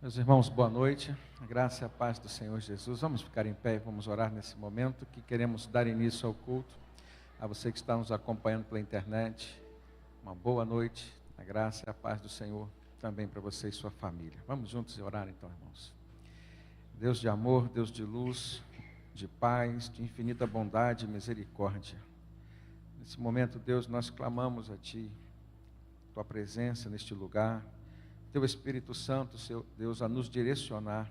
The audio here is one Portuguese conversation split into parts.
Meus irmãos, boa noite. A graça e a paz do Senhor Jesus. Vamos ficar em pé e vamos orar nesse momento que queremos dar início ao culto. A você que está nos acompanhando pela internet, uma boa noite. A graça e a paz do Senhor também para você e sua família. Vamos juntos orar então, irmãos. Deus de amor, Deus de luz, de paz, de infinita bondade e misericórdia. Nesse momento, Deus, nós clamamos a Ti, Tua presença neste lugar. Teu Espírito Santo, Senhor Deus, a nos direcionar.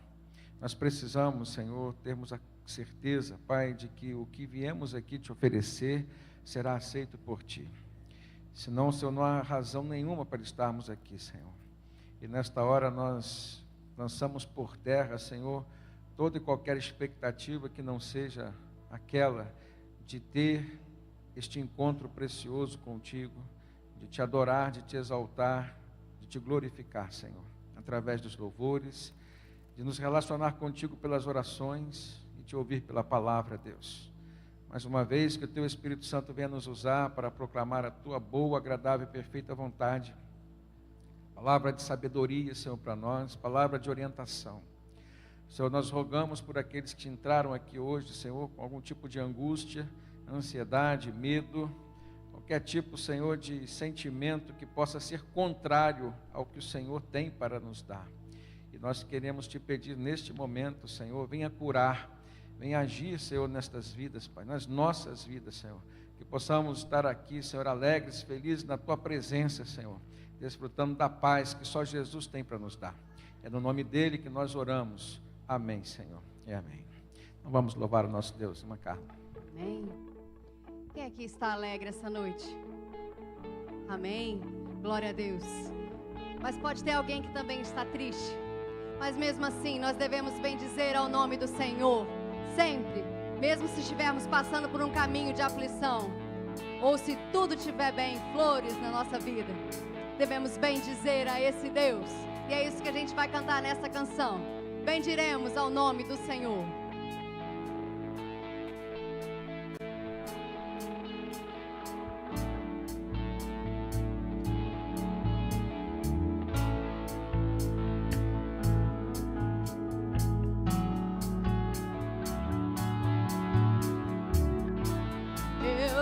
Nós precisamos, Senhor, termos a certeza, Pai, de que o que viemos aqui te oferecer será aceito por Ti. Senão, Senhor, não há razão nenhuma para estarmos aqui, Senhor. E nesta hora nós lançamos por terra, Senhor, toda e qualquer expectativa que não seja aquela de ter este encontro precioso contigo, de Te adorar, de Te exaltar, Te glorificar, Senhor, através dos louvores, de nos relacionar contigo pelas orações e Te ouvir pela palavra, Deus. Mais uma vez, que o Teu Espírito Santo venha nos usar para proclamar a Tua boa, agradável e perfeita vontade. Palavra de sabedoria, Senhor, para nós, palavra de orientação. Senhor, nós rogamos por aqueles que entraram aqui hoje, Senhor, com algum tipo de angústia, ansiedade, medo, qualquer tipo, Senhor, de sentimento que possa ser contrário ao que o Senhor tem para nos dar. E nós queremos Te pedir neste momento, Senhor, venha curar, venha agir, Senhor, nestas vidas, Pai, nas nossas vidas, Senhor. Que possamos estar aqui, Senhor, alegres, felizes na Tua presença, Senhor, desfrutando da paz que só Jesus tem para nos dar. É no nome dEle que nós oramos. Amém, Senhor, e amém. Então vamos louvar o nosso Deus, uma carta. Amém. Quem aqui está alegre essa noite? Amém? Glória a Deus. Mas pode ter alguém que também está triste. Mas mesmo assim, nós devemos bendizer ao nome do Senhor. Sempre. Mesmo se estivermos passando por um caminho de aflição. Ou se tudo estiver bem, flores na nossa vida. Devemos bendizer a esse Deus. E é isso que a gente vai cantar nessa canção. Bendiremos ao nome do Senhor.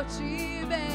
Senhor,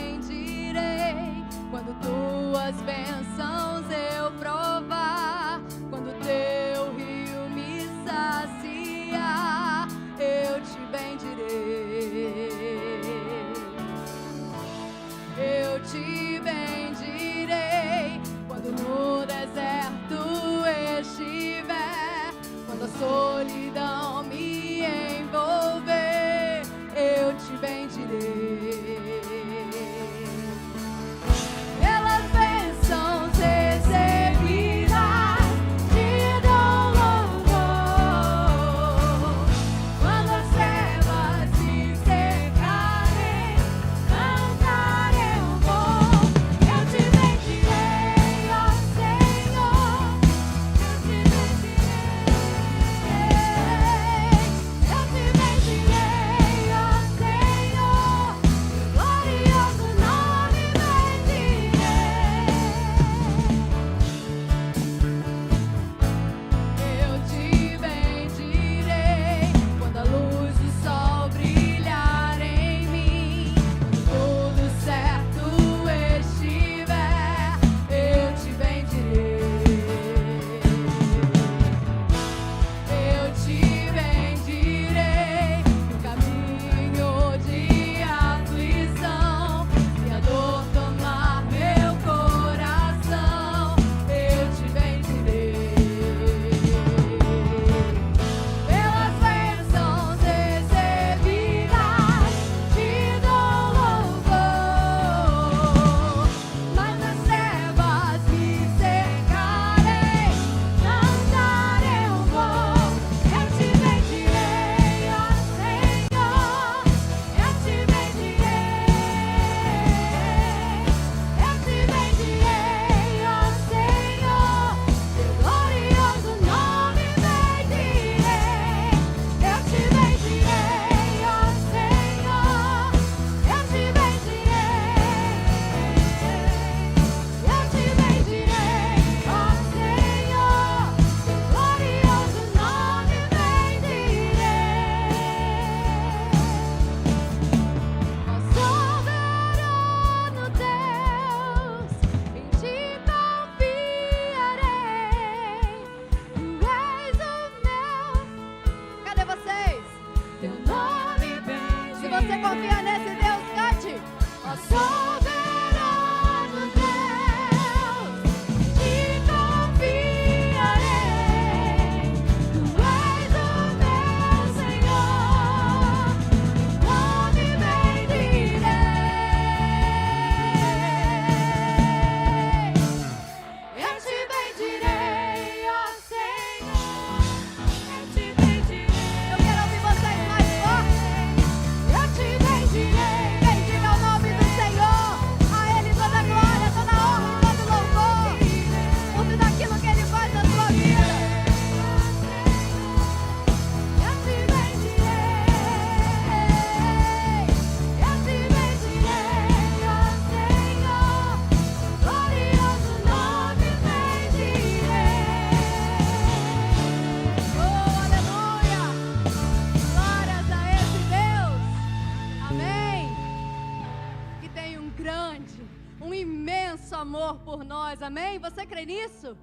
um imenso amor por nós, amém? Você crê nisso?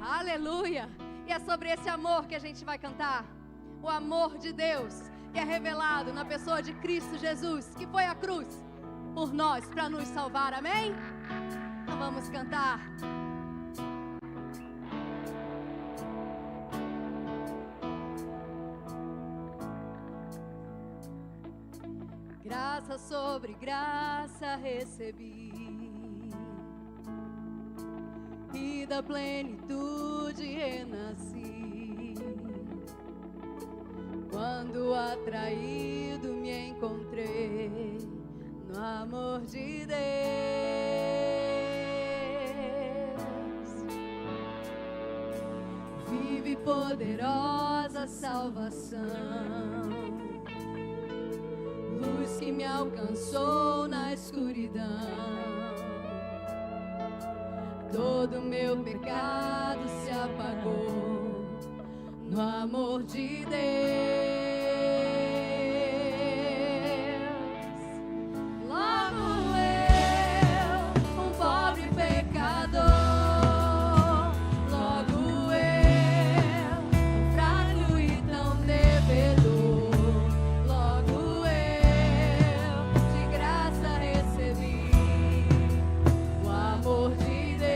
Aleluia! E é sobre esse amor que a gente vai cantar. O amor de Deus que é revelado na pessoa de Cristo Jesus, que foi à cruz por nós, para nos salvar, amém? Então vamos cantar. Graça sobre graça recebi, e da plenitude renasci. Quando atraído me encontrei no amor de Deus, vive poderosa salvação, luz que me alcançou na escuridão. Todo meu pecado se apagou no amor de Deus. Logo eu, um pobre pecador, logo eu, um fraco e tão devedor, logo eu, de graça recebi o amor de Deus.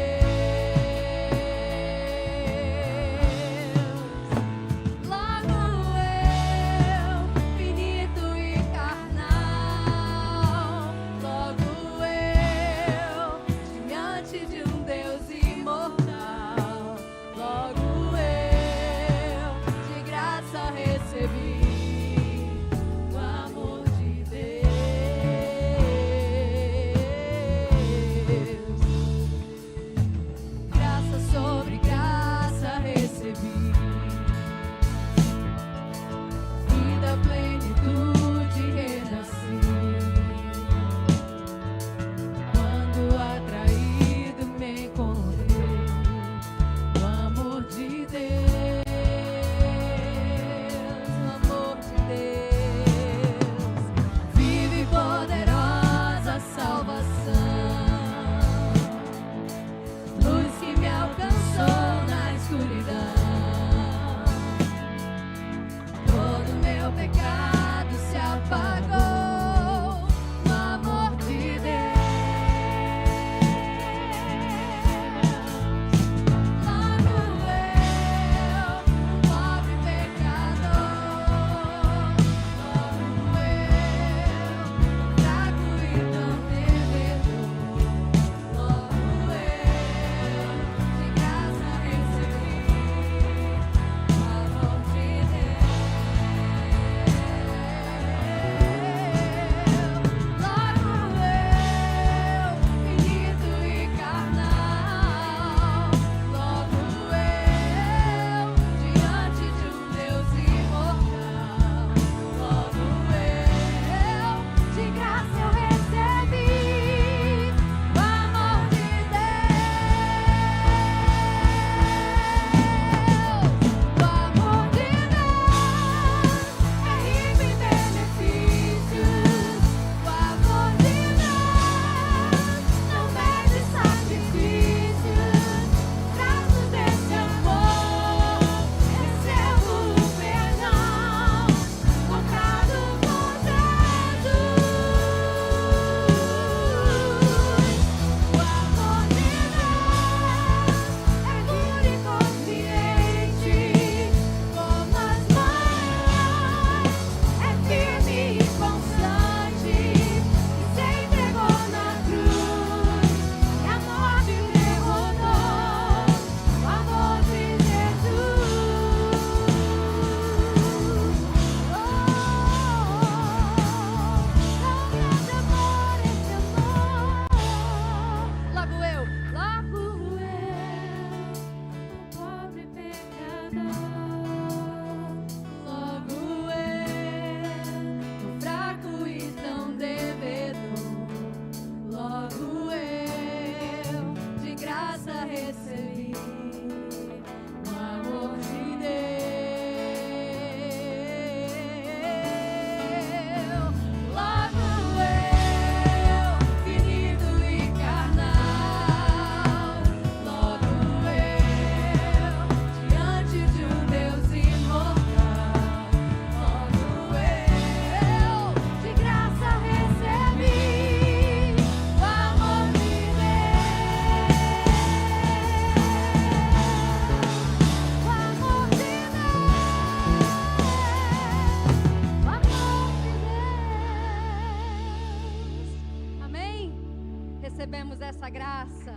essa graça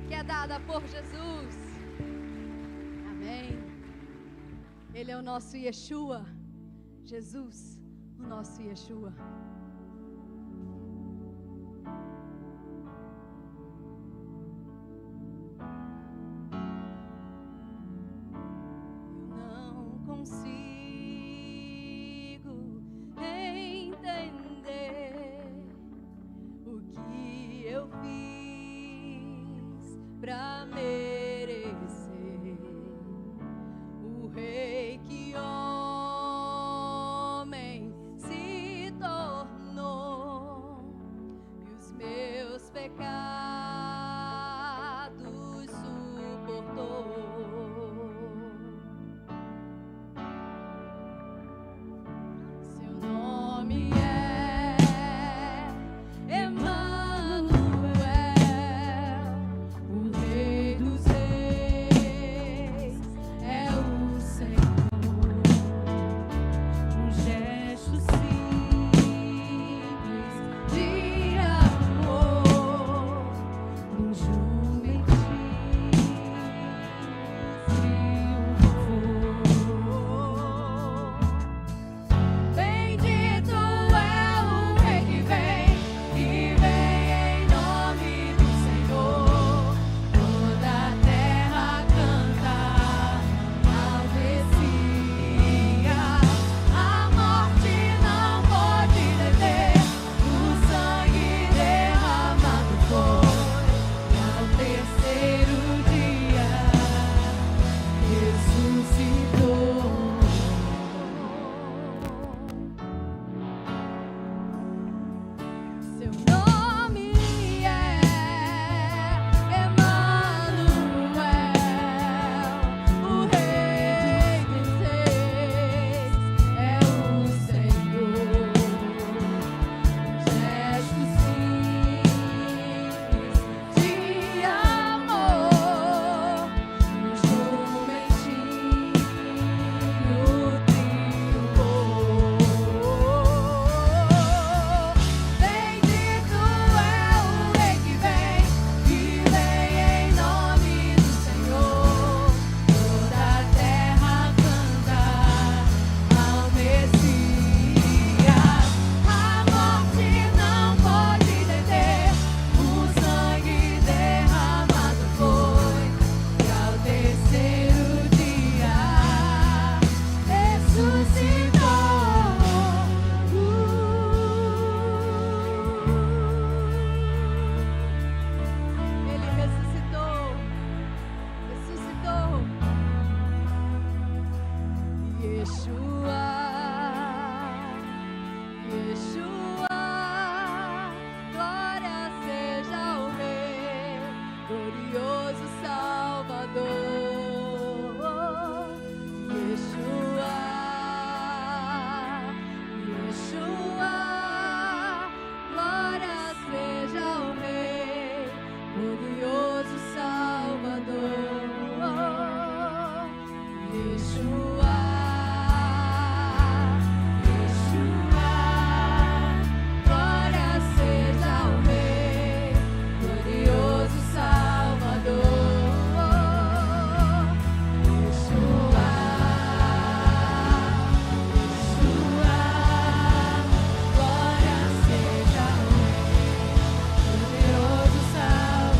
que é dada por Jesus. Amém. Ele é o nosso Yeshua. Jesus, o nosso Yeshua.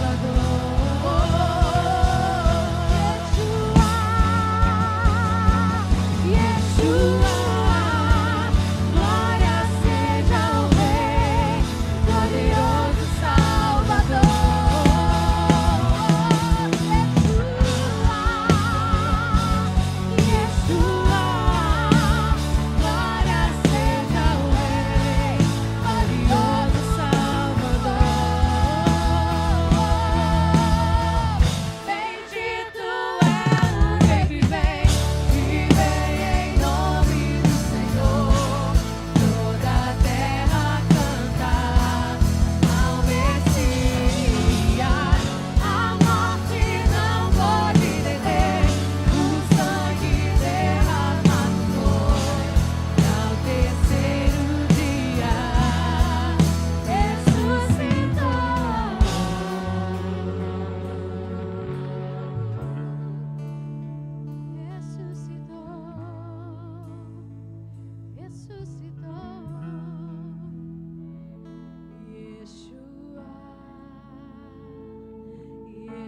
Salvador.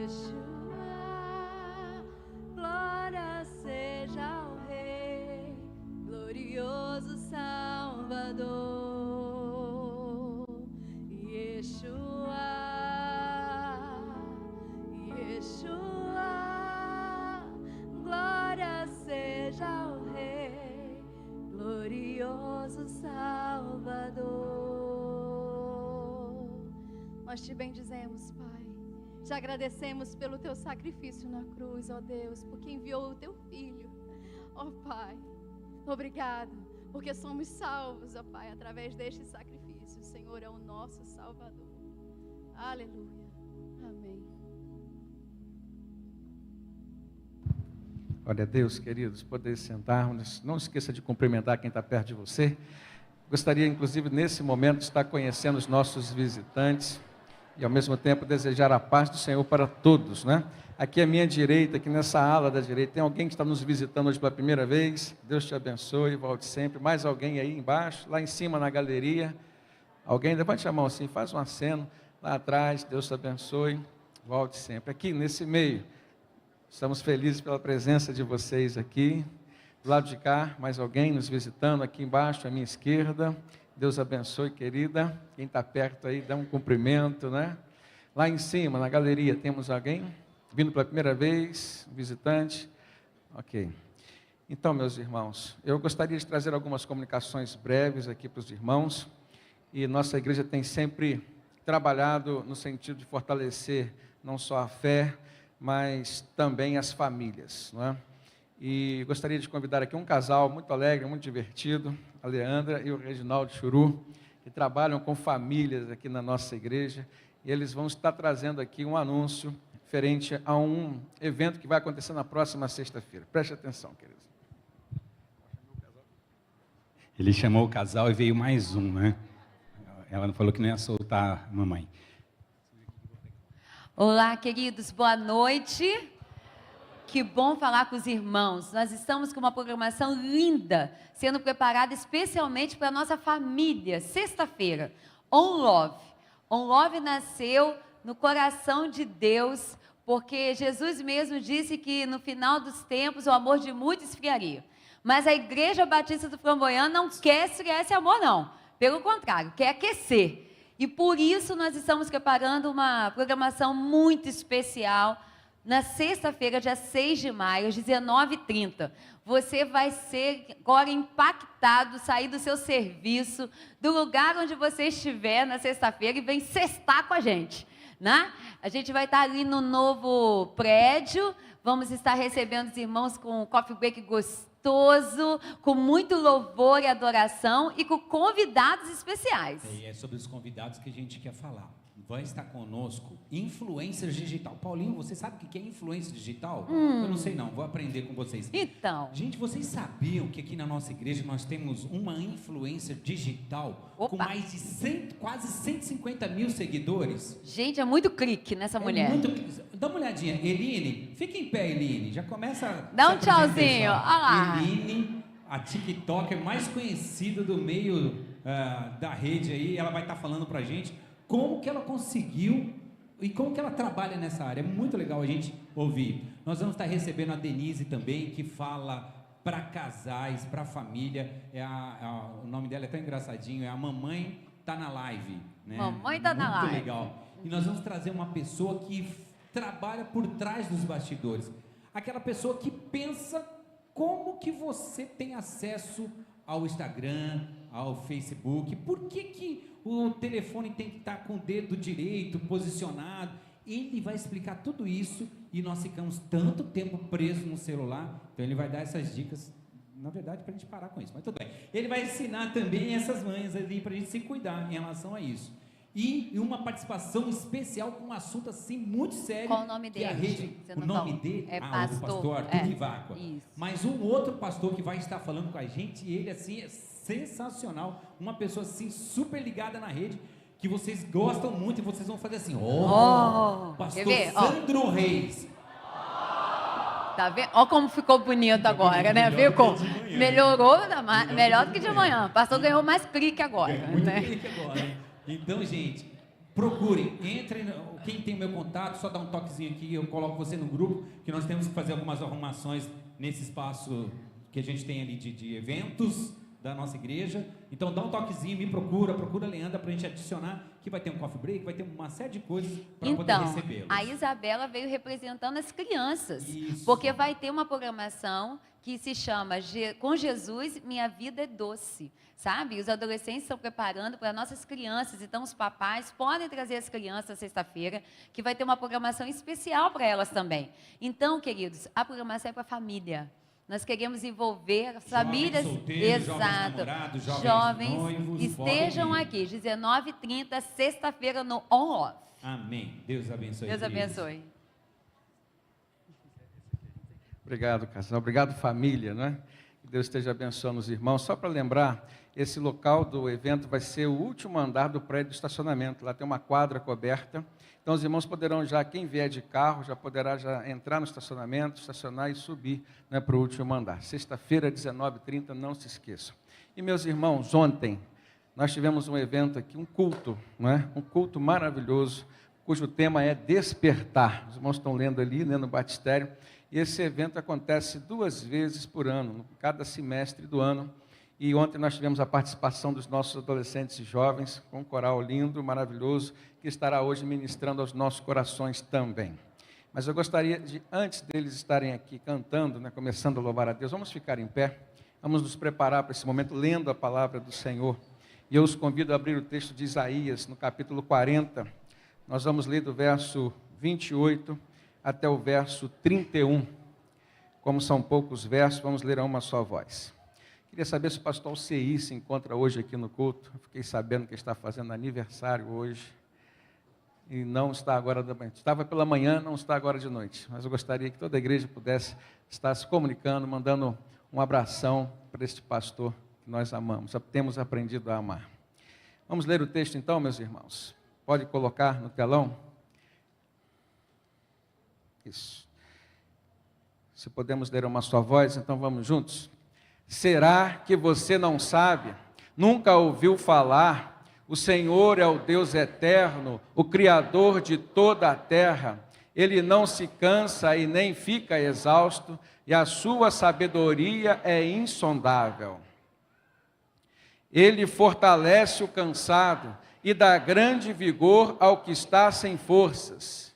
Yeshua, glória seja ao Rei, glorioso Salvador. Yeshua, Yeshua, glória seja ao Rei, glorioso Salvador. Nós te bendizemos, Pai. Te agradecemos pelo teu sacrifício na cruz, ó Deus, porque enviou o teu Filho. Ó Pai, obrigado, porque somos salvos, ó Pai, através deste sacrifício. O Senhor é o nosso Salvador. Aleluia. Amém. Glória a Deus, queridos, poder sentar. Não esqueça de cumprimentar quem está perto de você. Gostaria, inclusive, nesse momento, de estar conhecendo os nossos visitantes e, ao mesmo tempo, desejar a paz do Senhor para todos, né? Aqui à minha direita, aqui nessa ala da direita, tem alguém que está nos visitando hoje pela primeira vez. Deus te abençoe, volte sempre. Mais alguém aí embaixo, lá em cima na galeria. Alguém, levante a mão assim, faz um aceno. Lá atrás, Deus te abençoe, volte sempre. Aqui nesse meio, estamos felizes pela presença de vocês aqui. Do lado de cá, mais alguém nos visitando, aqui embaixo, à minha esquerda. Deus abençoe, querida. Quem está perto aí, dá um cumprimento, né? Lá em cima, na galeria, temos alguém vindo pela primeira vez, visitante. Ok. Então, meus irmãos, eu gostaria de trazer algumas comunicações breves aqui para os irmãos. E nossa igreja tem sempre trabalhado no sentido de fortalecer não só a fé, mas também as famílias, não é? E gostaria de convidar aqui um casal muito alegre, muito divertido, a Leandra e o Reginaldo Churu, que trabalham com famílias aqui na nossa igreja, e eles vão estar trazendo aqui um anúncio referente a um evento que vai acontecer na próxima sexta-feira. Preste atenção, queridos. Ele chamou o casal e veio mais um, né? Ela falou que não ia soltar a mamãe. Olá, queridos, boa noite. Que bom falar com os irmãos. Nós estamos com uma programação linda, sendo preparada especialmente para a nossa família. Sexta-feira, On Love. On Love nasceu no coração de Deus, porque Jesus mesmo disse que no final dos tempos o amor de muitos esfriaria. Mas a Igreja Batista do Flamboyant não quer esfriar esse amor, não. Pelo contrário, quer aquecer. E por isso nós estamos preparando uma programação muito especial na sexta-feira, dia 6 de maio, às 19h30. Você vai ser agora impactado, sair do seu serviço, do lugar onde você estiver na sexta-feira e vem sextar com a gente, né? A gente vai estar ali no novo prédio, vamos estar recebendo os irmãos com um coffee break gostoso, com muito louvor e adoração e com convidados especiais. E é sobre os convidados que a gente quer falar. Vai estar conosco influencer digital. Paulinho, você sabe o que é influencer digital? Eu não sei não, vou aprender com vocês. Então. Gente, vocês sabiam que aqui na nossa igreja nós temos uma influencer digital com mais de quase 150 mil seguidores? Gente, é muito clique nessa mulher. Dá uma olhadinha. Eline, fica em pé, Eline. Já começa... Dá um tchauzinho, olha lá. Eline, a TikToker mais conhecida do meio da rede aí, ela vai estar falando pra gente como que ela conseguiu e como que ela trabalha nessa área. É muito legal a gente ouvir. Nós vamos estar recebendo a Denise também, que fala para casais, para família. O nome dela é tão engraçadinho, é a Mamãe Tá na Live. Né? Mamãe Tá na Live. Muito legal. E nós vamos trazer uma pessoa que trabalha por trás dos bastidores. Aquela pessoa que pensa como que você tem acesso ao Instagram, ao Facebook. Por que o telefone tem que estar com o dedo direito, posicionado? Ele vai explicar tudo isso e nós ficamos tanto tempo presos no celular, então ele vai dar essas dicas, na verdade, para a gente parar com isso, mas tudo bem. Ele vai ensinar também essas manhas ali para a gente se cuidar em relação a isso. E uma participação especial com um assunto assim muito sério. Qual o nome dele? A rede, o nome dele é o pastor Arthur Riváqua. Mas um outro pastor que vai estar falando com a gente, e ele assim é sensacional, uma pessoa assim super ligada na rede, que vocês gostam muito e vocês vão fazer assim, pastor Sandro Reis. Tá vendo? Olha como ficou bonito agora, né? Viu como? Melhorou, melhor do que de manhã. O pastor ganhou mais clique agora. Muito clique agora. Então, gente, procurem, entrem, quem tem meu contato, só dá um toquezinho aqui, eu coloco você no grupo, que nós temos que fazer algumas arrumações nesse espaço que a gente tem ali de eventos da nossa igreja. Então dá um toquezinho, me procura a Leandra pra gente adicionar, que vai ter um coffee break, vai ter uma série de coisas para poder recebê-los. A Isabela veio representando as crianças, Isso. porque vai ter uma programação que se chama Com Jesus, Minha Vida é Doce, sabe? Os adolescentes estão preparando para nossas crianças, então os papais podem trazer as crianças sexta-feira, que vai ter uma programação especial para elas também. Então, queridos, a programação é para a família. Nós queremos envolver as famílias, solteiros, exato, jovens namorados, jovens noivos, estejam aqui, 19h30, sexta-feira no On-Off. Amém. Deus abençoe. Deus queridos. abençoe. Obrigado, casal. Obrigado, família, né? Que Deus esteja abençoando os irmãos. Só para lembrar, esse local do evento vai ser o último andar do prédio de estacionamento. Lá tem uma quadra coberta. Então, os irmãos poderão já, quem vier de carro, já poderá já entrar no estacionamento, estacionar e subir, né, para o último andar. Sexta-feira, 19h30, não se esqueçam. E, meus irmãos, ontem nós tivemos um evento aqui, um culto, né? Um culto maravilhoso, cujo tema é despertar. Os irmãos estão lendo ali, né, no batistério. E esse evento acontece 2 vezes por ano, cada semestre do ano. E ontem nós tivemos a participação dos nossos adolescentes e jovens, com um coral lindo, maravilhoso, que estará hoje ministrando aos nossos corações também. Mas eu gostaria de, antes deles estarem aqui cantando, né, começando a louvar a Deus, vamos ficar em pé, vamos nos preparar para esse momento, lendo a palavra do Senhor. E eu os convido a abrir o texto de Isaías, no capítulo 40. Nós vamos ler do verso 28 até o verso 31. Como são poucos versos, vamos ler a uma só voz. Queria saber se o pastor CI se encontra hoje aqui no culto. Eu fiquei sabendo que está fazendo aniversário hoje. E não está agora da manhã. Estava pela manhã, não está agora de noite. Mas eu gostaria que toda a igreja pudesse estar se comunicando, mandando um abração para este pastor que nós amamos. Temos aprendido a amar. Vamos ler o texto então, meus irmãos. Pode colocar no telão? Isso. Se podemos ler uma só voz, então vamos juntos. Será que você não sabe? Nunca ouviu falar? O Senhor é o Deus eterno, o Criador de toda a terra. Ele não se cansa e nem fica exausto, e a sua sabedoria é insondável. Ele fortalece o cansado e dá grande vigor ao que está sem forças.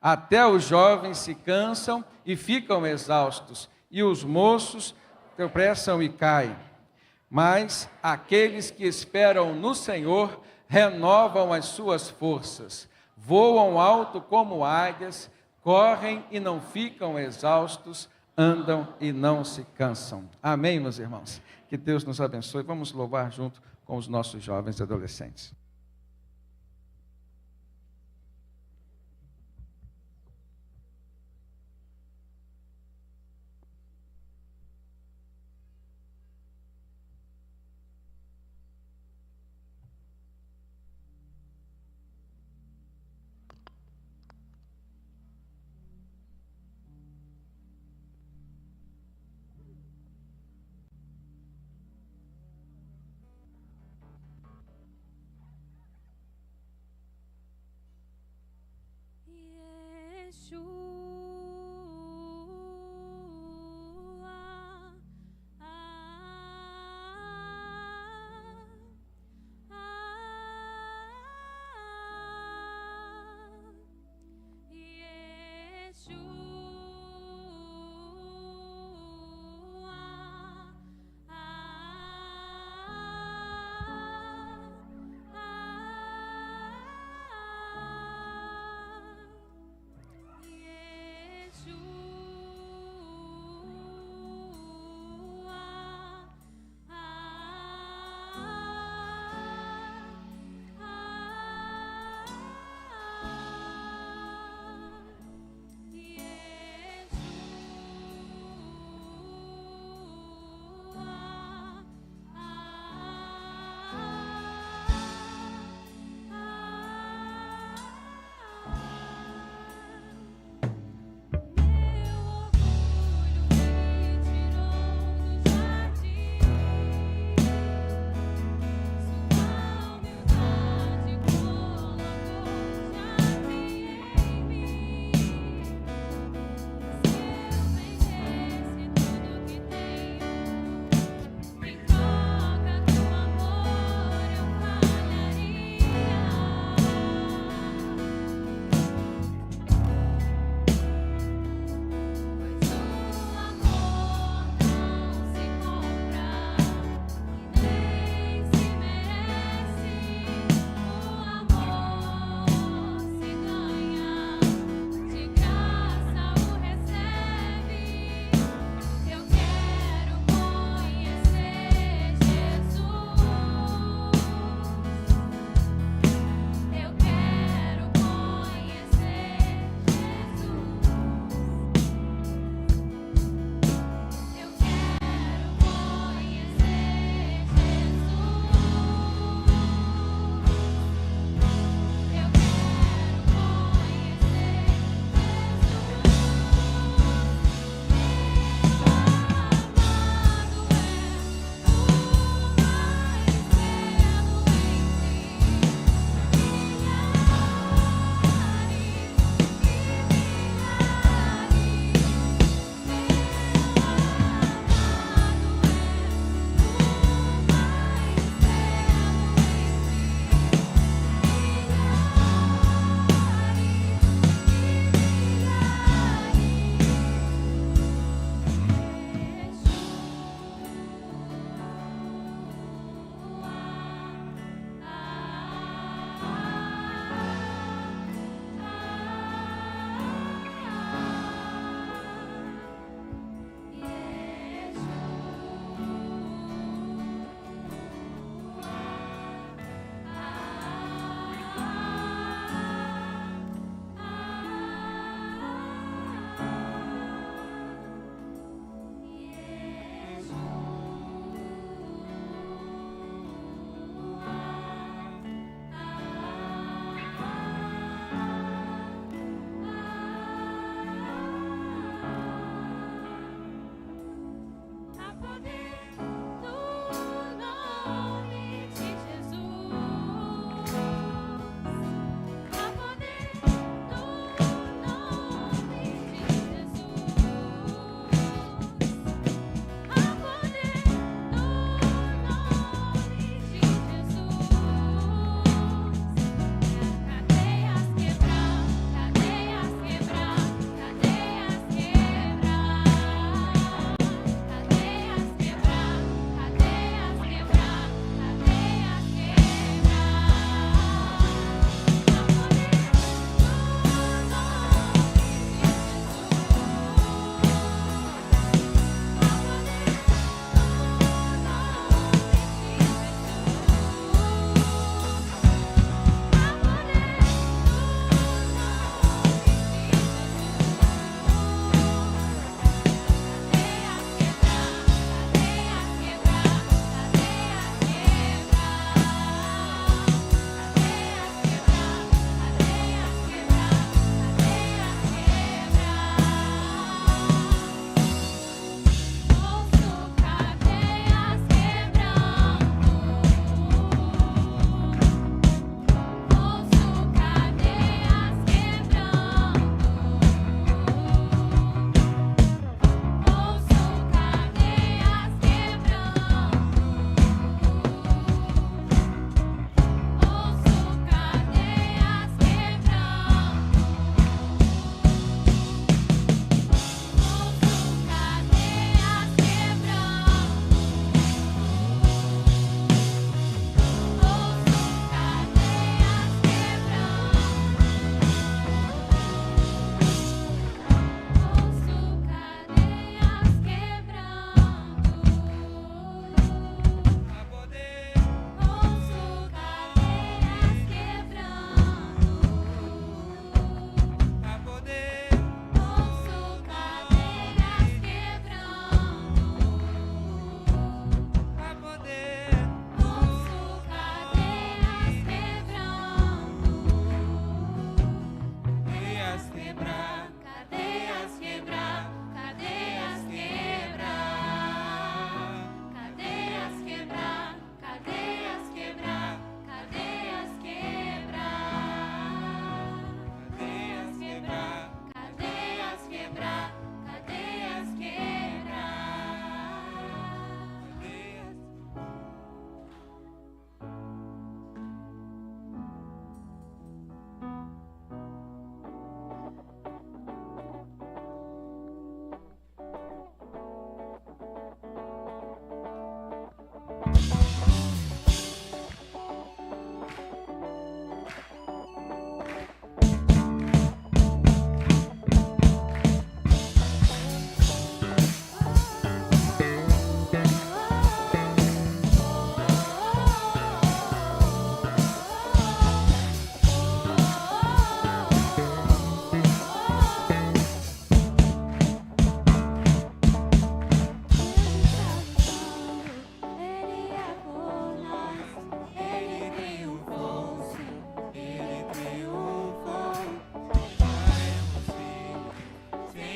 Até os jovens se cansam e ficam exaustos, e os moços tropeçam e caem. Mas aqueles que esperam no Senhor renovam as suas forças, voam alto como águias, correm e não ficam exaustos, andam e não se cansam. Amém, meus irmãos? Que Deus nos abençoe. Vamos louvar junto com os nossos jovens e adolescentes.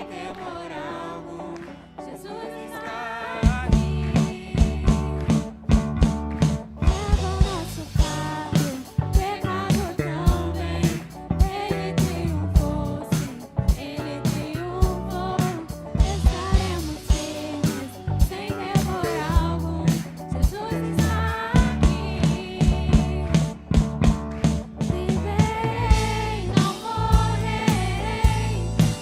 temor algum, Jesus está aqui. Leva o nosso fardo, pecado também. Ele triunfou, sim, ele triunfou. Estaremos firmes, sem temor algum, Jesus está aqui. Viverei, não morrerei,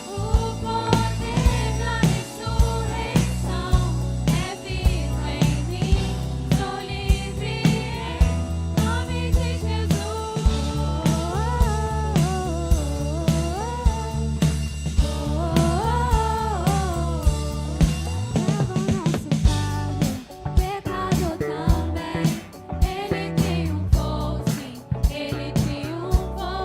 o poder da ressurreição é vivo em mim, sou livre em nome de Jesus. Leva o nosso fardo, pecado também. Ele triunfou, sim, ele triunfou.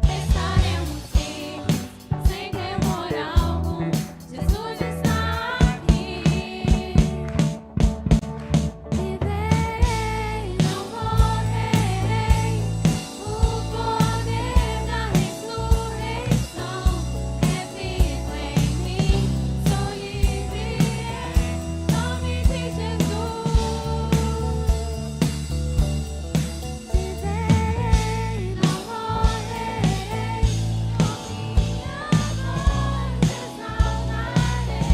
Estaremos firmes, sem temor algum, Jesus está aqui. Viverei, não morrerei, o poder da ressurreição é vivo em mim, sou livre em nome de Jesus. Viverei, não morrerei, com minha voz exaltarei.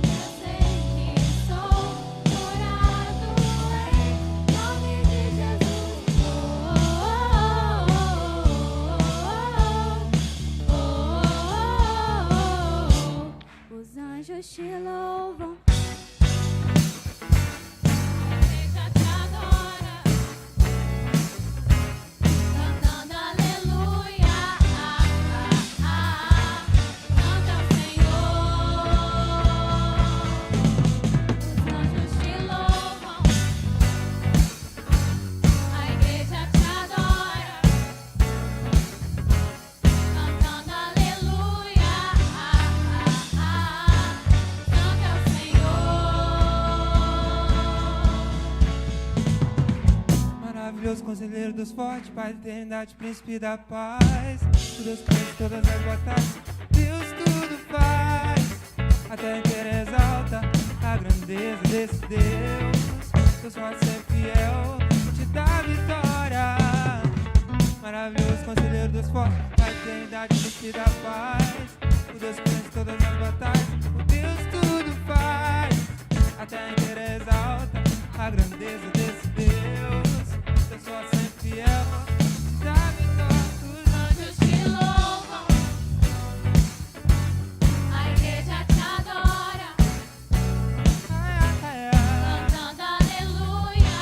Eu sei que sou curado em nome de Jesus. Os anjos te louvam. A igreja te adora, cantando aleluia, canta ao Senhor. Os anjos te louvam, a igreja te adora, cantando aleluia, canta ao Senhor. maravilhoso, conselheiro dos fortes, Pai da eternidade, príncipe da paz. O Deus que vence todas as batalhas, Deus tudo faz. A terra inteira exalta a grandeza desse Deus. Deus pode ser fiel, te dá vitória. Maravilhoso, conselheiro dos fortes, Pai da eternidade, príncipe da paz. O Deus que vence todas as batalhas, o Deus tudo faz. A terra inteira exalta a grandeza desse Deus. Deus pode ser fiel, te dá vitória. Os anjos te louvam, a igreja te adora, cantando aleluia,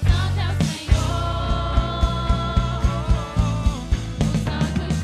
canta ao Senhor. Os anjos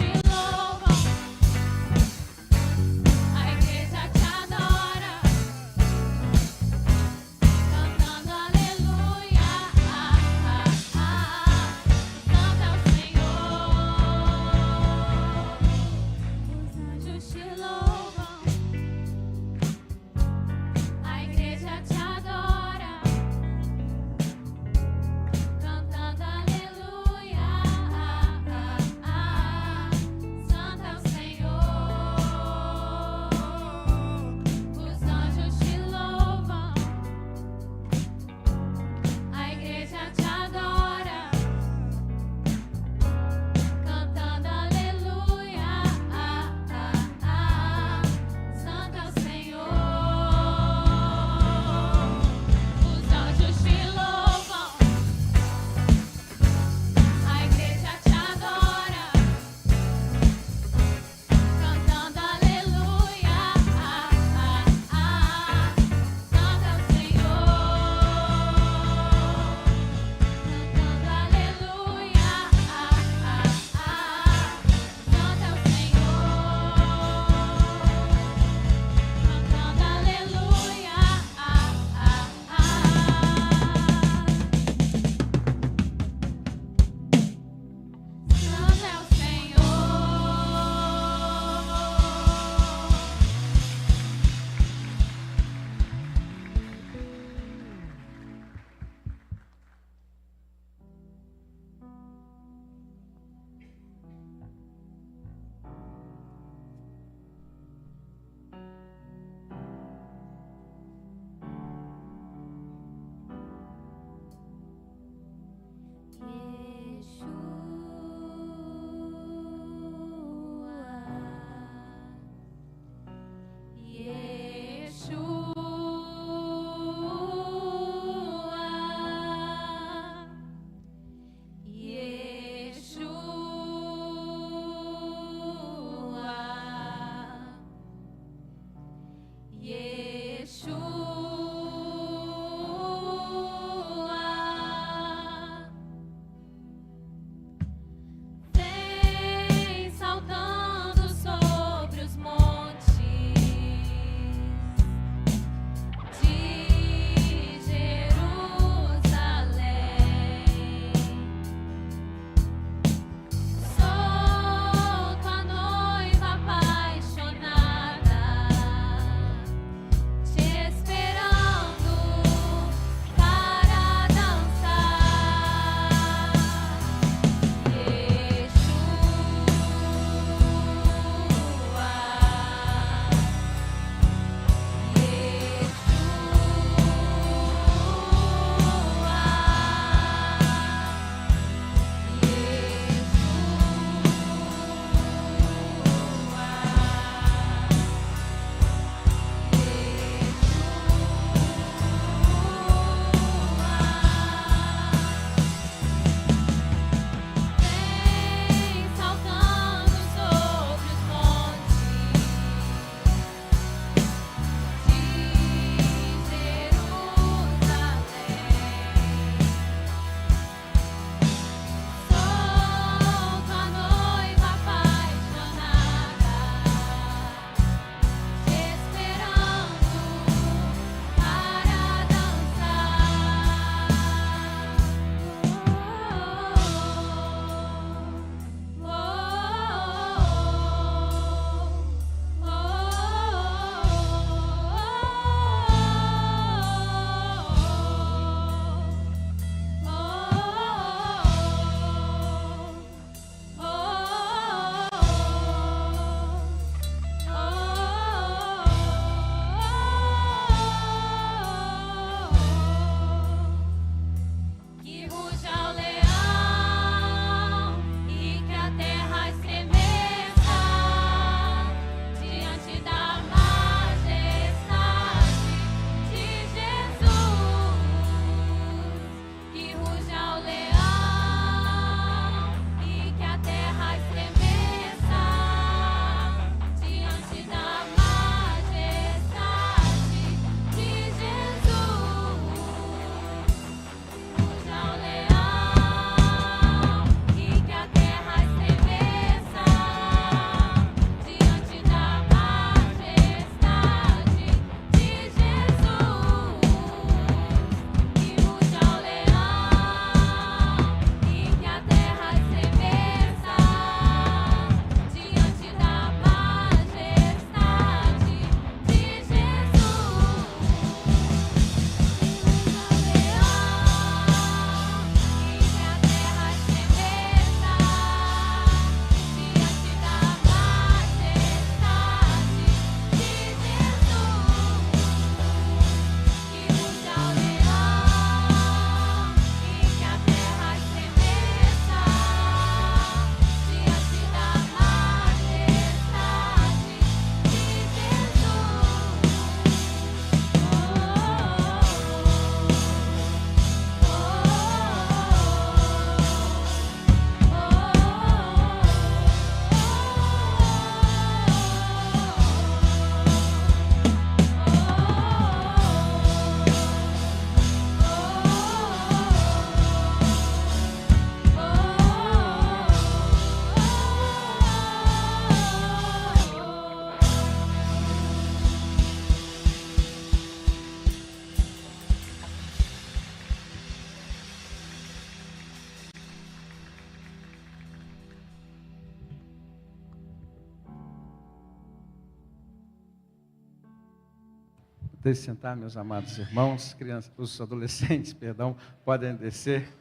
Deixe sentar, meus amados irmãos, crianças, os adolescentes, perdão, podem descer.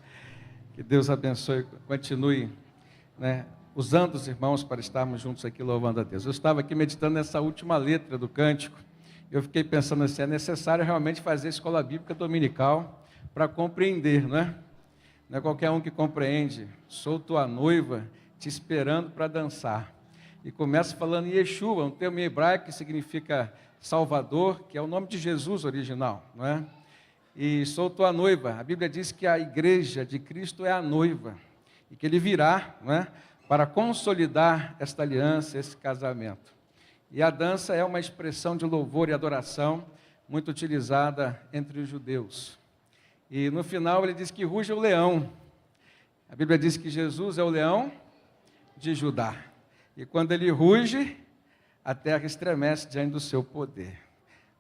Que Deus abençoe, continue, usando os irmãos para estarmos juntos aqui louvando a Deus. Eu estava aqui meditando nessa última letra do cântico. Eu fiquei pensando assim, é necessário realmente fazer escola bíblica dominical para compreender, não é? Não é qualquer um que compreende. Sou tua noiva, te esperando para dançar. E começa falando Yeshua, um termo em hebraico que significa Salvador, que é o nome de Jesus original, não é? E sou tua noiva. A Bíblia diz que a igreja de Cristo é a noiva e que ele virá, não é? Para consolidar esta aliança, esse casamento. E a dança é uma expressão de louvor e adoração muito utilizada entre os judeus. E no final ele diz que ruge o leão. A Bíblia diz que Jesus é o leão de Judá. E quando ele ruge, a terra estremece diante do seu poder.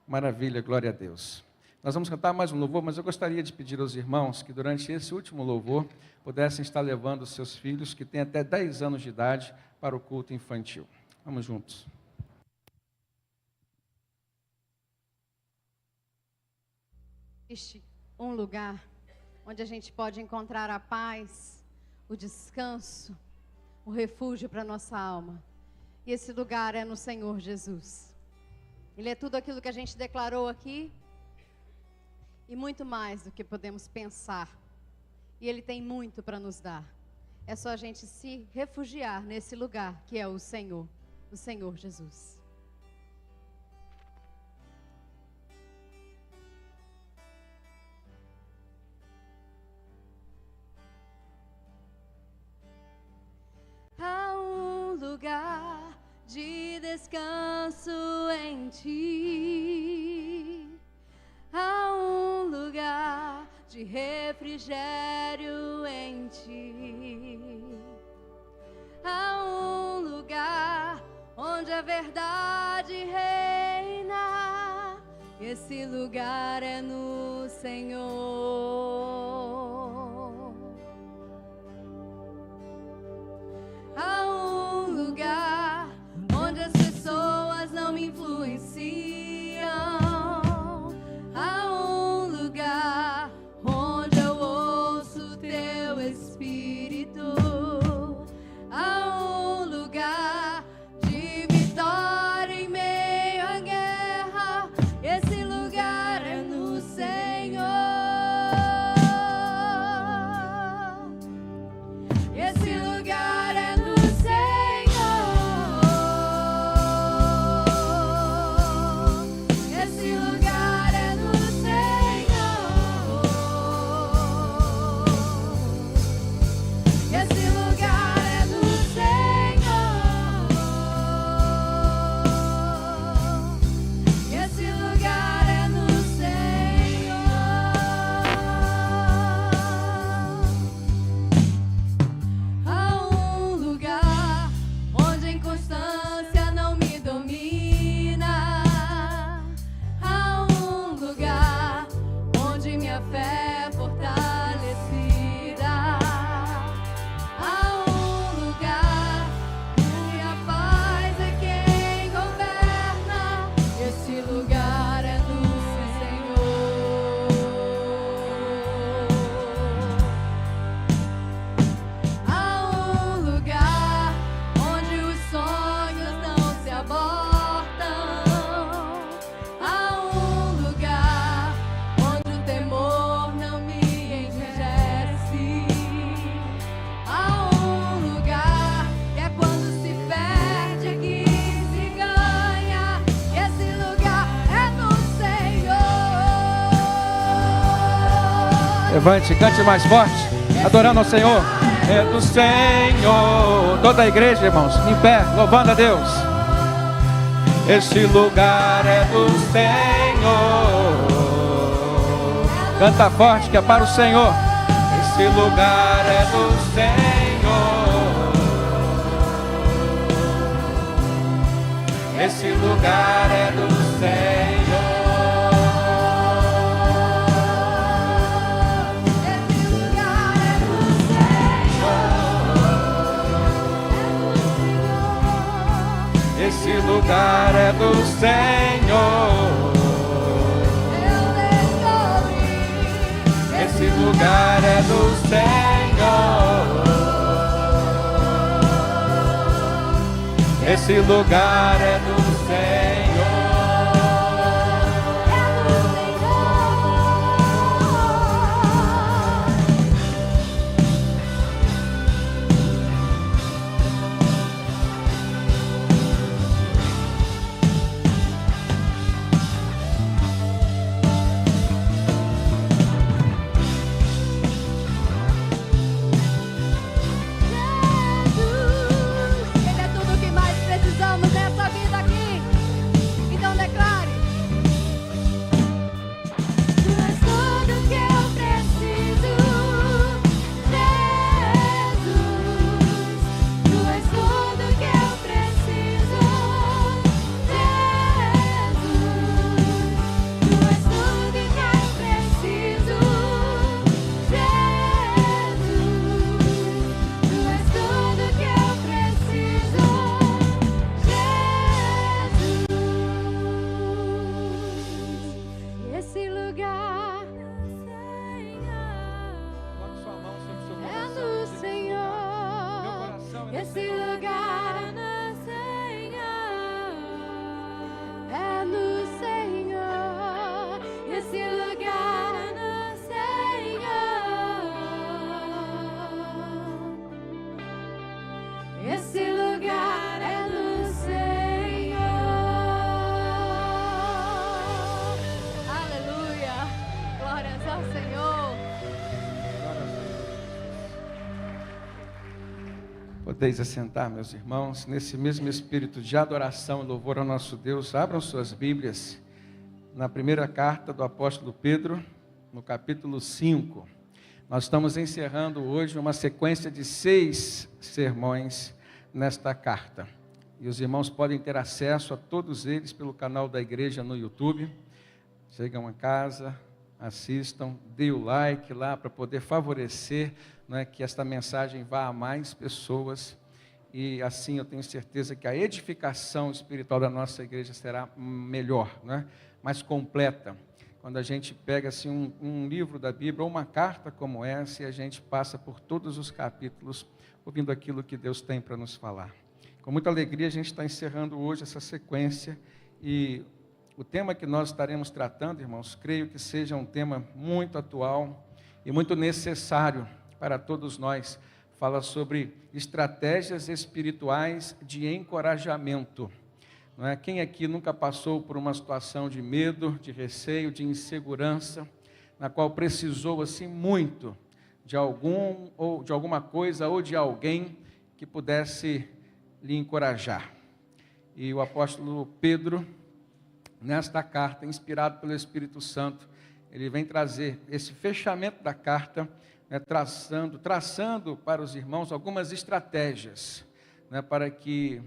Maravilha, glória a Deus. Nós vamos cantar mais um louvor, mas eu gostaria de pedir aos irmãos que durante esse último louvor pudessem estar levando os seus filhos, que têm até 10 anos de idade, para o culto infantil. Vamos juntos. Existe um lugar onde a gente pode encontrar a paz, o descanso, o refúgio para a nossa alma. E esse lugar é no Senhor Jesus. Ele é tudo aquilo que a gente declarou aqui e muito mais do que podemos pensar. E Ele tem muito para nos dar. É só a gente se refugiar nesse lugar que é o Senhor Jesus. Há um lugar de descanso em ti. Há um lugar de refrigério em ti. Há um lugar onde a verdade reina. Esse lugar é no Senhor. Há um lugar onde as pessoas não me influenciam. Há um lugar onde eu ouço teu Espírito. Há um lugar de vitória em meio à guerra. Esse lugar é no Senhor. Esse lugar é no Senhor. Esse lugar é no Senhor. Esse lugar é no Senhor. Esse lugar é no Senhor. Há um lugar onde a inconstância não me domina. Há um lugar onde minha fé é fortalecida. Há um lugar onde a paz é quem governa. Esse lugar é do Senhor. Há um lugar onde os sonhos não se abortam. Há um lugar onde o temor não me enrijece. Há um lugar que é quando se perde que se ganha. Esse lugar é no Senhor. Levante, cante mais forte, adorando ao Senhor. É do Senhor. Toda a igreja, irmãos, em pé, louvando a Deus. Esse lugar é do Senhor. Canta forte que é para o Senhor. Esse lugar é do Senhor. Esse lugar é do Senhor. Esse lugar é do Senhor. Esse lugar é do Senhor. lugar é do Senhor. Esse lugar é do Senhor. Ele é tudo o que mais precisamos nessa vida aqui. Então declare. Tu és tudo que eu preciso, Jesus. Tu és tudo que eu preciso, Jesus. Tu és tudo que eu preciso, Jesus. Tu és tudo que eu preciso, Jesus. Esse lugar Coloque sua mão sobre o seu é coração. no Senhor. Meu coração é do Esse Senhor. lugar é no Senhor. É no Senhor. Esse lugar é no Senhor. Esse lugar é no Senhor. Aleluia. Glórias ao Senhor. Podeis assentar, meus irmãos, nesse mesmo espírito de adoração e louvor ao nosso Deus. Abram suas Bíblias na primeira carta do apóstolo Pedro, no capítulo 5. Nós estamos encerrando hoje uma sequência de 6 sermões nesta carta. E os irmãos podem ter acesso a todos eles pelo canal da igreja no YouTube. Chegam a casa, assistam, dê o like lá para poder favorecer, né, que esta mensagem vá a mais pessoas. E assim eu tenho certeza que a edificação espiritual da nossa igreja será melhor, né, mais completa. Quando a gente pega assim, um livro da Bíblia, ou uma carta como essa, e a gente passa por todos os capítulos, ouvindo aquilo que Deus tem para nos falar. Com muita alegria a gente está encerrando hoje essa sequência, e o tema que nós estaremos tratando, irmãos, creio que seja um tema muito atual e muito necessário para todos nós. Fala sobre estratégias espirituais de encorajamento. Não é? Quem aqui nunca passou por uma situação de medo, de receio, de insegurança, na qual precisou assim muito de alguma coisa ou de alguém que pudesse lhe encorajar? E o apóstolo Pedro, nesta carta, inspirado pelo Espírito Santo, ele vem trazer esse fechamento da carta, né, traçando para os irmãos algumas estratégias, né, para que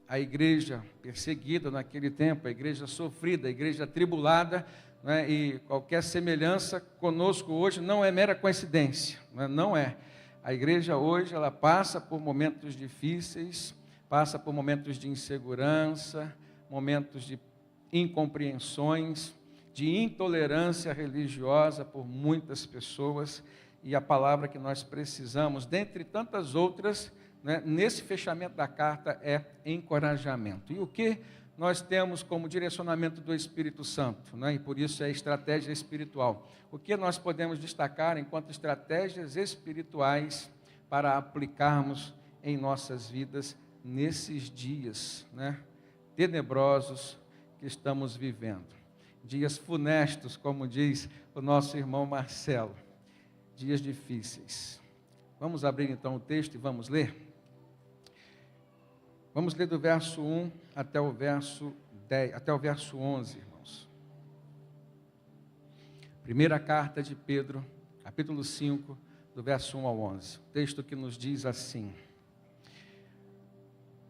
a igreja perseguida naquele tempo, a igreja sofrida, a igreja atribulada, né, e qualquer semelhança conosco hoje não é mera coincidência, né, não é. A igreja hoje, ela passa por momentos difíceis, passa por momentos de insegurança, momentos de incompreensões, de intolerância religiosa por muitas pessoas, e a palavra que nós precisamos, dentre tantas outras, né, nesse fechamento da carta, é encorajamento. E o que nós temos como direcionamento do Espírito Santo, né, e por isso é estratégia espiritual. O que nós podemos destacar enquanto estratégias espirituais para aplicarmos em nossas vidas nesses dias, né, tenebrosos que estamos vivendo. Dias funestos, como diz o nosso irmão Marcelo. Dias difíceis. Vamos abrir então o texto e vamos ler? Vamos ler do verso 1 até o verso 10, até o verso 11, irmãos. Primeira carta de Pedro, capítulo 5, do verso 1 ao 11. Texto que nos diz assim: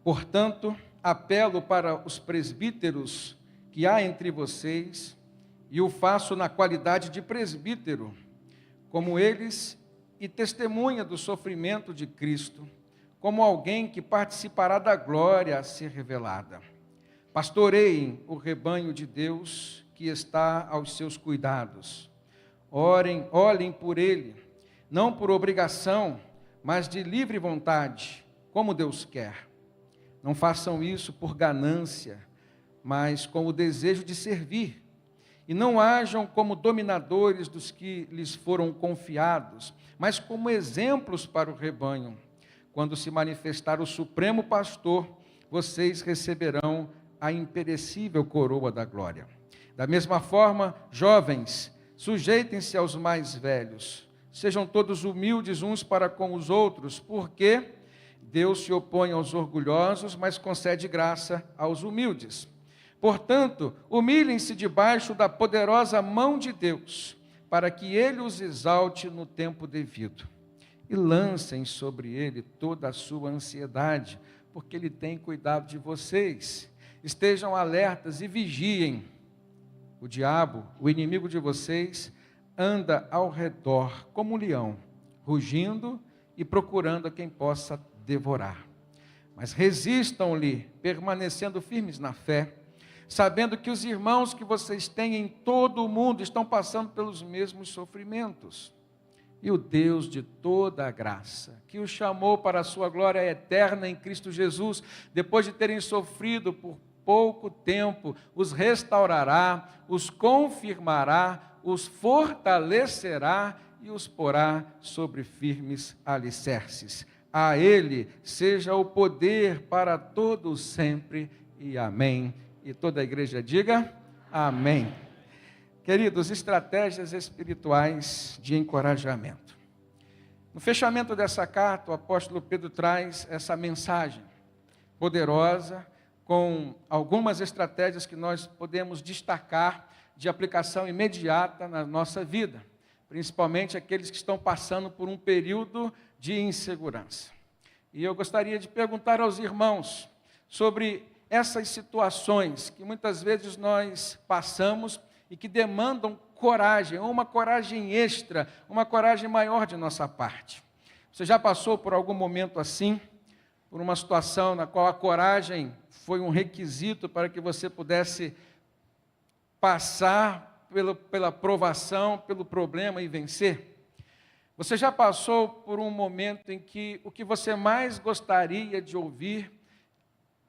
Portanto, apelo para os presbíteros que há entre vocês, e o faço na qualidade de presbítero, como eles, e testemunha do sofrimento de Cristo, como alguém que participará da glória a ser revelada. Pastoreiem o rebanho de Deus que está aos seus cuidados, olhem por ele, não por obrigação, mas de livre vontade, como Deus quer. Não façam isso por ganância, mas com o desejo de servir. E não hajam como dominadores dos que lhes foram confiados, mas como exemplos para o rebanho. Quando se manifestar o Supremo Pastor, vocês receberão a imperecível coroa da glória. Da mesma forma, jovens, sujeitem-se aos mais velhos. Sejam todos humildes uns para com os outros, porque Deus se opõe aos orgulhosos, mas concede graça aos humildes. Portanto, humilhem-se debaixo da poderosa mão de Deus, para que Ele os exalte no tempo devido. E lancem sobre Ele toda a sua ansiedade, porque Ele tem cuidado de vocês. Estejam alertas e vigiem. O diabo, o inimigo de vocês, anda ao redor como um leão, rugindo e procurando a quem possa devorar. Mas resistam-lhe, permanecendo firmes na fé, sabendo que os irmãos que vocês têm em todo o mundo estão passando pelos mesmos sofrimentos. E o Deus de toda a graça, que os chamou para a sua glória eterna em Cristo Jesus, depois de terem sofrido por pouco tempo, os restaurará, os confirmará, os fortalecerá e os porá sobre firmes alicerces. A Ele seja o poder para todos sempre, e amém. E toda a igreja diga amém. Queridos, estratégias espirituais de encorajamento. No fechamento dessa carta, o apóstolo Pedro traz essa mensagem poderosa, com algumas estratégias que nós podemos destacar de aplicação imediata na nossa vida, principalmente aqueles que estão passando por um período de insegurança. E eu gostaria de perguntar aos irmãos sobre essas situações que muitas vezes nós passamos e que demandam coragem, ou uma coragem extra, uma coragem maior de nossa parte. Você já passou por algum momento assim, por uma situação na qual a coragem foi um requisito para que você pudesse passar pela provação, pelo problema e vencer? Você já passou por um momento em que o que você mais gostaria de ouvir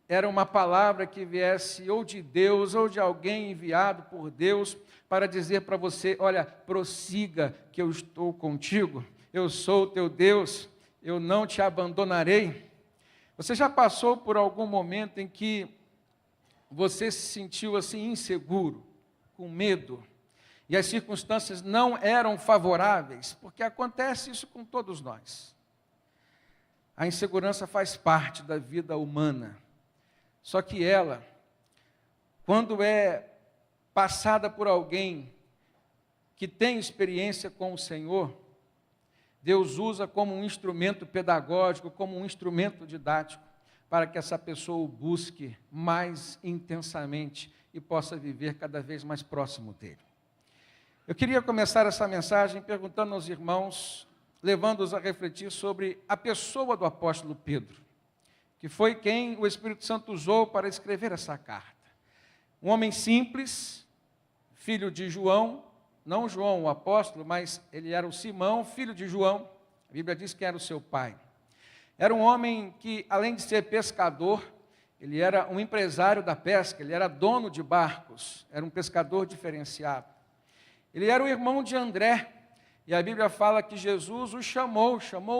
era uma palavra que viesse ou de Deus ou de alguém enviado por Deus para dizer para você: olha, prossiga que eu estou contigo, eu sou o teu Deus, eu não te abandonarei? Você já passou por algum momento em que você se sentiu assim inseguro, com medo, e as circunstâncias não eram favoráveis? Porque acontece isso com todos nós. A insegurança faz parte da vida humana. Só que ela, quando é passada por alguém que tem experiência com o Senhor, Deus usa como um instrumento pedagógico, como um instrumento didático, para que essa pessoa o busque mais intensamente e possa viver cada vez mais próximo dele. Eu queria começar essa mensagem perguntando aos irmãos, levando-os a refletir sobre a pessoa do apóstolo Pedro, que foi quem o Espírito Santo usou para escrever essa carta. Um homem simples, filho de João, não João o apóstolo, mas ele era o Simão, filho de João. A Bíblia diz que era o seu pai. Era um homem que, além de ser pescador, ele era um empresário da pesca, ele era dono de barcos, era um pescador diferenciado. Ele era o irmão de André, e a Bíblia fala que Jesus o chamou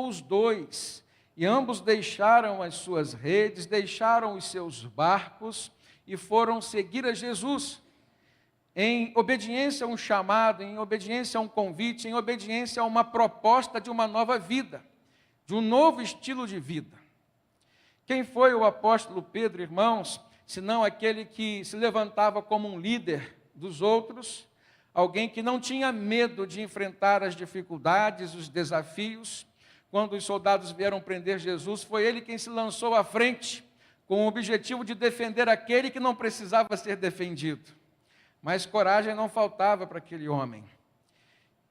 os dois, e ambos deixaram as suas redes, deixaram os seus barcos, e foram seguir a Jesus, em obediência a um chamado, em obediência a um convite, em obediência a uma proposta de uma nova vida, de um novo estilo de vida. Quem foi o apóstolo Pedro, irmãos, senão aquele que se levantava como um líder dos outros, alguém que não tinha medo de enfrentar as dificuldades, os desafios. Quando os soldados vieram prender Jesus, foi ele quem se lançou à frente, com o objetivo de defender aquele que não precisava ser defendido. Mas coragem não faltava para aquele homem.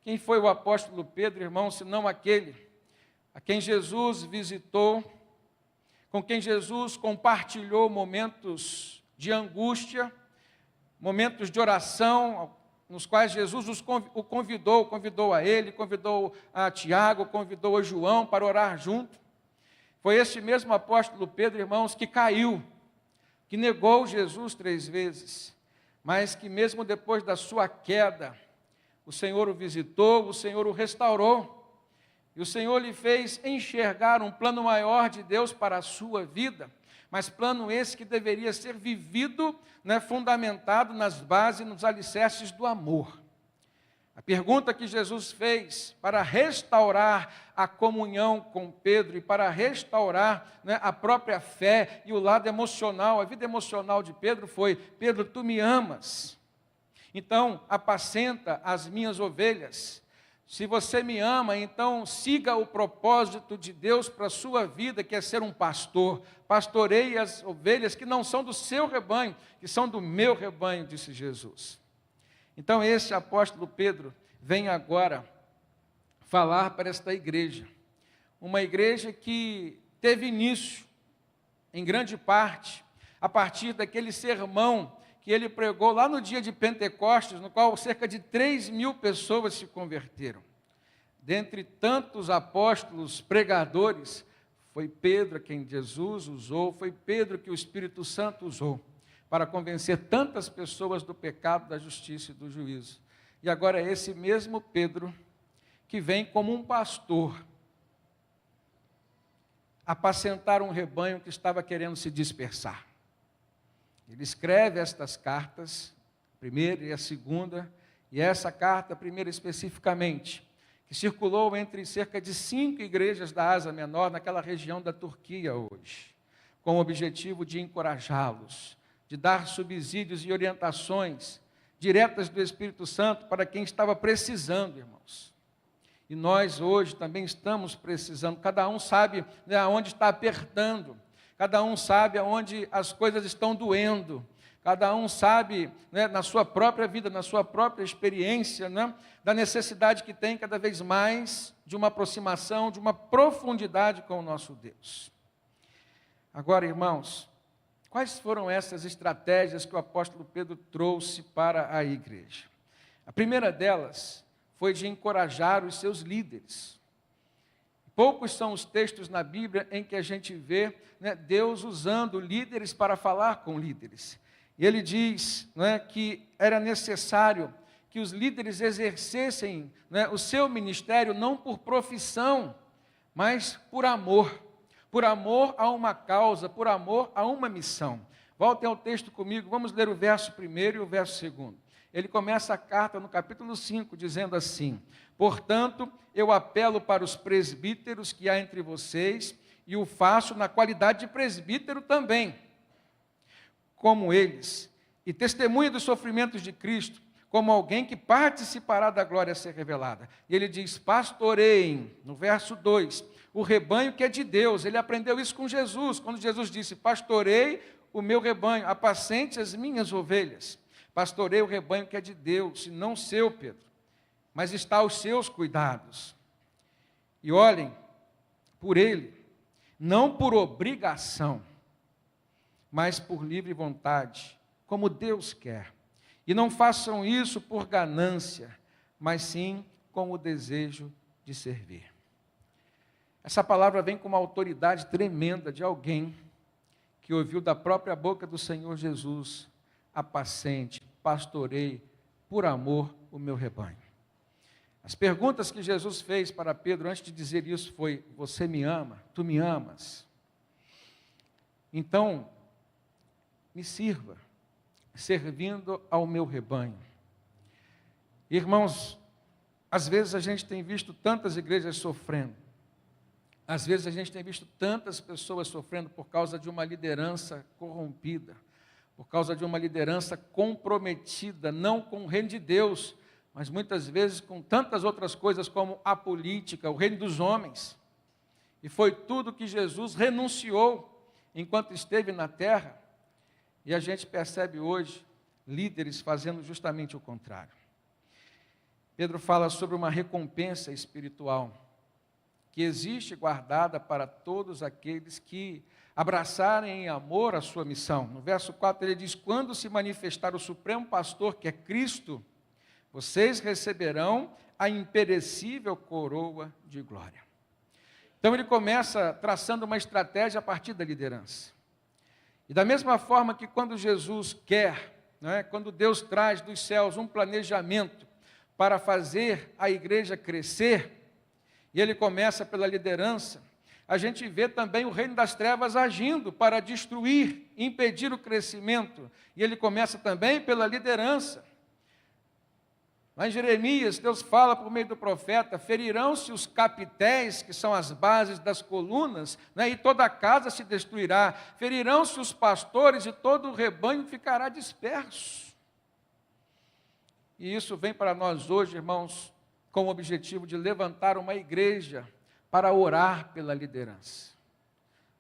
Quem foi o apóstolo Pedro, irmão, senão aquele a quem Jesus visitou, com quem Jesus compartilhou momentos de angústia, momentos de oração, nos quais Jesus o convidou a ele, convidou a Tiago, convidou a João para orar junto. Foi este mesmo apóstolo Pedro, irmãos, que caiu, que negou Jesus 3 vezes, mas que mesmo depois da sua queda, o Senhor o visitou, o Senhor o restaurou, e o Senhor lhe fez enxergar um plano maior de Deus para a sua vida, mas plano esse que deveria ser vivido, fundamentado nas bases, nos alicerces do amor. A pergunta que Jesus fez para restaurar a comunhão com Pedro e para restaurar a própria fé e o lado emocional, a vida emocional de Pedro foi: Pedro, tu me amas? Então apacenta as minhas ovelhas. Se você me ama, então siga o propósito de Deus para a sua vida, que é ser um pastor. Pastoreie as ovelhas que não são do seu rebanho, que são do meu rebanho, disse Jesus. Então esse apóstolo Pedro vem agora falar para esta igreja. Uma igreja que teve início, em grande parte, a partir daquele sermão que ele pregou lá no dia de Pentecostes, no qual cerca de 3.000 pessoas se converteram. Dentre tantos apóstolos pregadores, foi Pedro quem Jesus usou, foi Pedro que o Espírito Santo usou para convencer tantas pessoas do pecado, da justiça e do juízo. E agora é esse mesmo Pedro que vem como um pastor apacentar um rebanho que estava querendo se dispersar. Ele escreve estas cartas, a primeira e a segunda, e essa carta, a primeira especificamente, que circulou entre cerca de 5 igrejas da Ásia Menor, naquela região da Turquia hoje, com o objetivo de encorajá-los, de dar subsídios e orientações diretas do Espírito Santo para quem estava precisando, irmãos. E nós hoje também estamos precisando, cada um sabe aonde está apertando, cada um sabe aonde as coisas estão doendo, cada um sabe, na sua própria vida, na sua própria experiência, da necessidade que tem cada vez mais de uma aproximação, de uma profundidade com o nosso Deus. Agora, irmãos, quais foram essas estratégias que o apóstolo Pedro trouxe para a igreja? A primeira delas foi de encorajar os seus líderes. Poucos são os textos na Bíblia em que a gente vê Deus usando líderes para falar com líderes. E ele diz que era necessário que os líderes exercessem o seu ministério não por profissão, mas por amor a uma causa, por amor a uma missão. Voltem ao texto comigo, vamos ler o verso 1º e o verso 2º. Ele começa a carta no capítulo 5, dizendo assim: portanto, eu apelo para os presbíteros que há entre vocês, e o faço na qualidade de presbítero também, como eles, e testemunha dos sofrimentos de Cristo, como alguém que participará da glória a ser revelada. E ele diz: pastoreiem, no verso 2, o rebanho que é de Deus. Ele aprendeu isso com Jesus, quando Jesus disse: pastorei o meu rebanho, apacente as minhas ovelhas. Pastorei o rebanho que é de Deus, e não seu, Pedro, mas está aos seus cuidados. E olhem por ele, não por obrigação, mas por livre vontade, como Deus quer. E não façam isso por ganância, mas sim com o desejo de servir. Essa palavra vem com uma autoridade tremenda de alguém que ouviu da própria boca do Senhor Jesus: apacente, pastorei por amor o meu rebanho. As perguntas que Jesus fez para Pedro antes de dizer isso foi: você me ama? Tu me amas? Então, me sirva, servindo ao meu rebanho. Irmãos, às vezes a gente tem visto tantas igrejas sofrendo, às vezes a gente tem visto tantas pessoas sofrendo por causa de uma liderança corrompida, por causa de uma liderança comprometida, não com o reino de Deus, mas muitas vezes com tantas outras coisas como a política, o reino dos homens. E foi tudo que Jesus renunciou enquanto esteve na terra. E a gente percebe hoje líderes fazendo justamente o contrário. Pedro fala sobre uma recompensa espiritual que existe guardada para todos aqueles que abraçarem em amor a sua missão. No verso 4 ele diz: quando se manifestar o supremo pastor, que é Cristo, vocês receberão a imperecível coroa de glória. Então ele começa traçando uma estratégia a partir da liderança. E da mesma forma que quando Jesus quer, quando Deus traz dos céus um planejamento para fazer a igreja crescer, e ele começa pela liderança, a gente vê também o reino das trevas agindo para destruir, impedir o crescimento, e ele começa também pela liderança. Lá em Jeremias, Deus fala por meio do profeta: ferirão-se os capitéis, que são as bases das colunas, e toda a casa se destruirá. Ferirão-se os pastores e todo o rebanho ficará disperso. E isso vem para nós hoje, irmãos, com o objetivo de levantar uma igreja para orar pela liderança.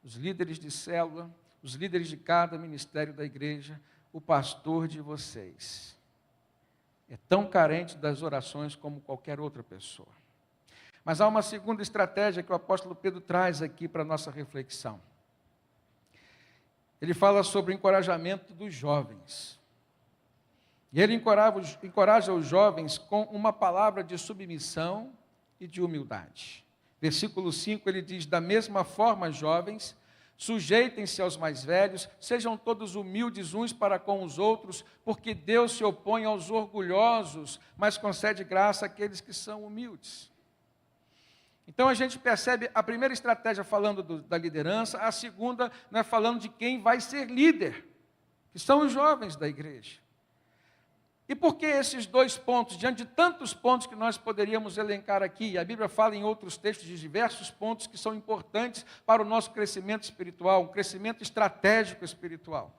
Os líderes de célula, os líderes de cada ministério da igreja, o pastor de vocês é tão carente das orações como qualquer outra pessoa. Mas há uma segunda estratégia que o apóstolo Pedro traz aqui para a nossa reflexão. Ele fala sobre o encorajamento dos jovens. E ele encoraja os jovens com uma palavra de submissão e de humildade. Versículo 5, ele diz: da mesma forma, jovens, sujeitem-se aos mais velhos, sejam todos humildes uns para com os outros, porque Deus se opõe aos orgulhosos, mas concede graça àqueles que são humildes. Então a gente percebe a primeira estratégia falando da liderança, a segunda falando de quem vai ser líder, que são os jovens da igreja. E por que esses dois pontos, diante de tantos pontos que nós poderíamos elencar aqui? A Bíblia fala em outros textos de diversos pontos que são importantes para o nosso crescimento espiritual, um crescimento estratégico espiritual.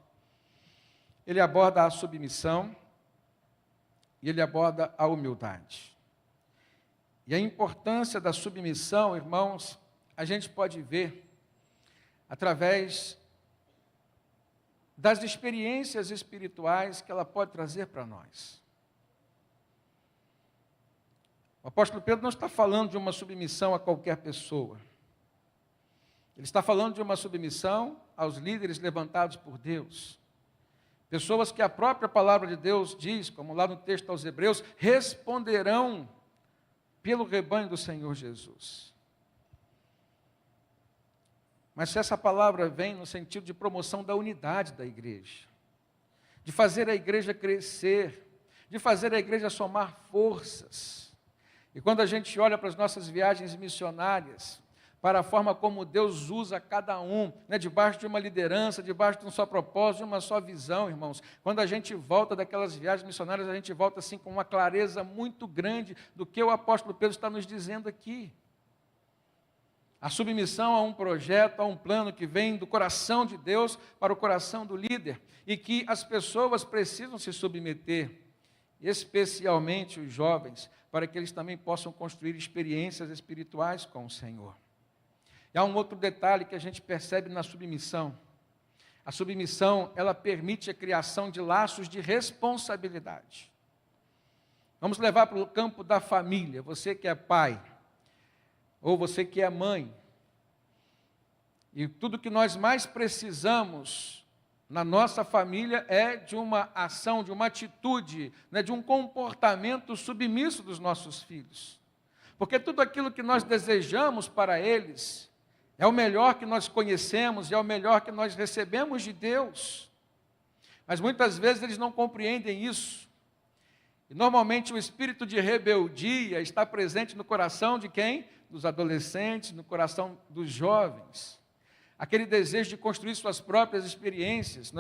Ele aborda a submissão e ele aborda a humildade. E a importância da submissão, irmãos, a gente pode ver através das experiências espirituais que ela pode trazer para nós. O apóstolo Pedro não está falando de uma submissão a qualquer pessoa. Ele está falando de uma submissão aos líderes levantados por Deus. Pessoas que a própria palavra de Deus diz, como lá no texto aos Hebreus, responderão pelo rebanho do Senhor Jesus. Mas se essa palavra vem no sentido de promoção da unidade da igreja, de fazer a igreja crescer, de fazer a igreja somar forças. E quando a gente olha para as nossas viagens missionárias, para a forma como Deus usa cada um, debaixo de uma liderança, debaixo de um só propósito, de uma só visão, irmãos. Quando a gente volta daquelas viagens missionárias, a gente volta assim com uma clareza muito grande do que o apóstolo Pedro está nos dizendo aqui. A submissão a um projeto, a um plano que vem do coração de Deus para o coração do líder, e que as pessoas precisam se submeter, especialmente os jovens, para que eles também possam construir experiências espirituais com o Senhor. E há um outro detalhe que a gente percebe na submissão. A submissão, ela permite a criação de laços de responsabilidade. Vamos levar para o campo da família, você que é pai, ou você que é mãe, e tudo que nós mais precisamos na nossa família é de uma ação, de uma atitude, de um comportamento submisso dos nossos filhos. Porque tudo aquilo que nós desejamos para eles é o melhor que nós conhecemos, é o melhor que nós recebemos de Deus. Mas muitas vezes eles não compreendem isso. E normalmente o espírito de rebeldia está presente no coração de quem? Dos adolescentes, no coração dos jovens. Aquele desejo de construir suas próprias experiências,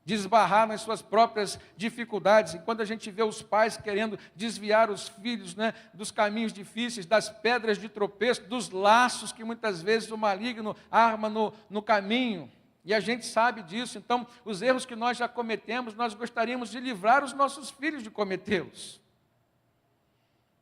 de esbarrar nas suas próprias dificuldades. E quando a gente vê os pais querendo desviar os filhos dos caminhos difíceis, das pedras de tropeço, dos laços que muitas vezes o maligno arma no caminho. E a gente sabe disso. Então, os erros que nós já cometemos, nós gostaríamos de livrar os nossos filhos de cometê-los.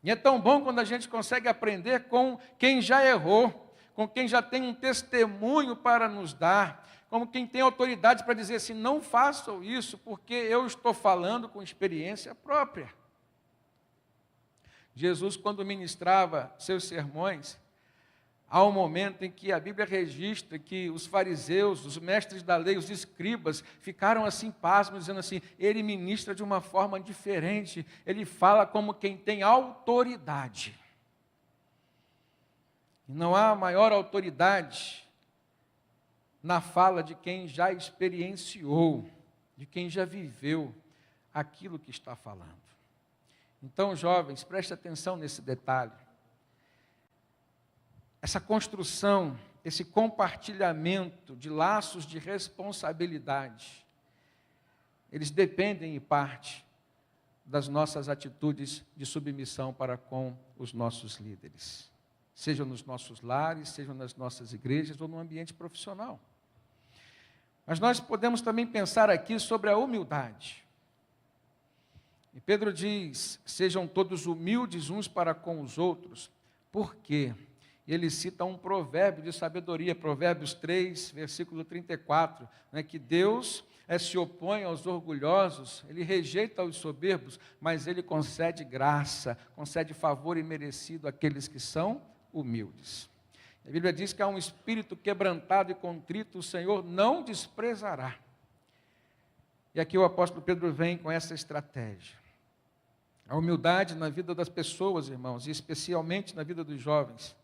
E é tão bom quando a gente consegue aprender com quem já errou, com quem já tem um testemunho para nos dar, como quem tem autoridade para dizer assim: não façam isso, porque eu estou falando com experiência própria. Jesus, quando ministrava seus sermões, há um momento em que a Bíblia registra que os fariseus, os mestres da lei, os escribas, ficaram assim pasmos, dizendo assim, ele ministra de uma forma diferente, ele fala como quem tem autoridade. E não há maior autoridade na fala de quem já experienciou, de quem já viveu aquilo que está falando. Então, jovens, preste atenção nesse detalhe. Essa construção, esse compartilhamento de laços de responsabilidade, eles dependem em parte das nossas atitudes de submissão para com os nossos líderes. Seja nos nossos lares, seja nas nossas igrejas ou no ambiente profissional. Mas nós podemos também pensar aqui sobre a humildade. E Pedro diz, sejam todos humildes uns para com os outros. Por quê? E ele cita um provérbio de sabedoria, Provérbios 3, versículo 34, né, que Deus se opõe aos orgulhosos, ele rejeita os soberbos, mas ele concede graça, concede favor imerecido àqueles que são humildes. A Bíblia diz que há um espírito quebrantado e contrito, o Senhor não desprezará. E aqui o apóstolo Pedro vem com essa estratégia. A humildade na vida das pessoas, irmãos, e especialmente na vida dos jovens,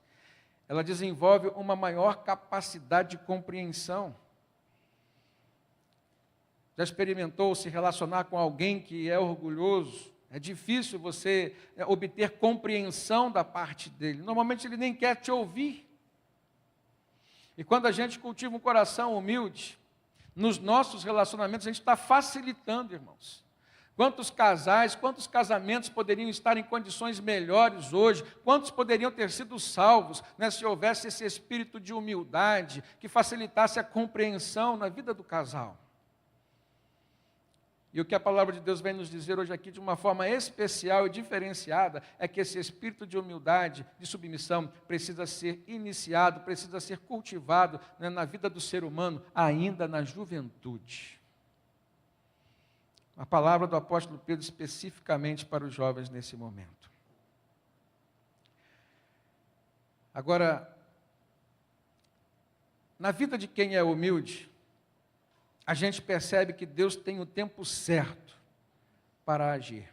ela desenvolve uma maior capacidade de compreensão. Já experimentou se relacionar com alguém que é orgulhoso? É difícil você obter compreensão da parte dele. Normalmente ele nem quer te ouvir. E quando a gente cultiva um coração humilde, nos nossos relacionamentos a gente está facilitando, irmãos. Quantos casais, quantos casamentos poderiam estar em condições melhores hoje? Quantos poderiam ter sido salvos, né, se houvesse esse espírito de humildade que facilitasse a compreensão na vida do casal? E o que a palavra de Deus vem nos dizer hoje aqui de uma forma especial e diferenciada é que esse espírito de humildade, de submissão, precisa ser iniciado, precisa ser cultivado, né, na vida do ser humano, ainda na juventude. A palavra do apóstolo Pedro especificamente para os jovens nesse momento. Agora, na vida de quem é humilde, a gente percebe que Deus tem o tempo certo para agir.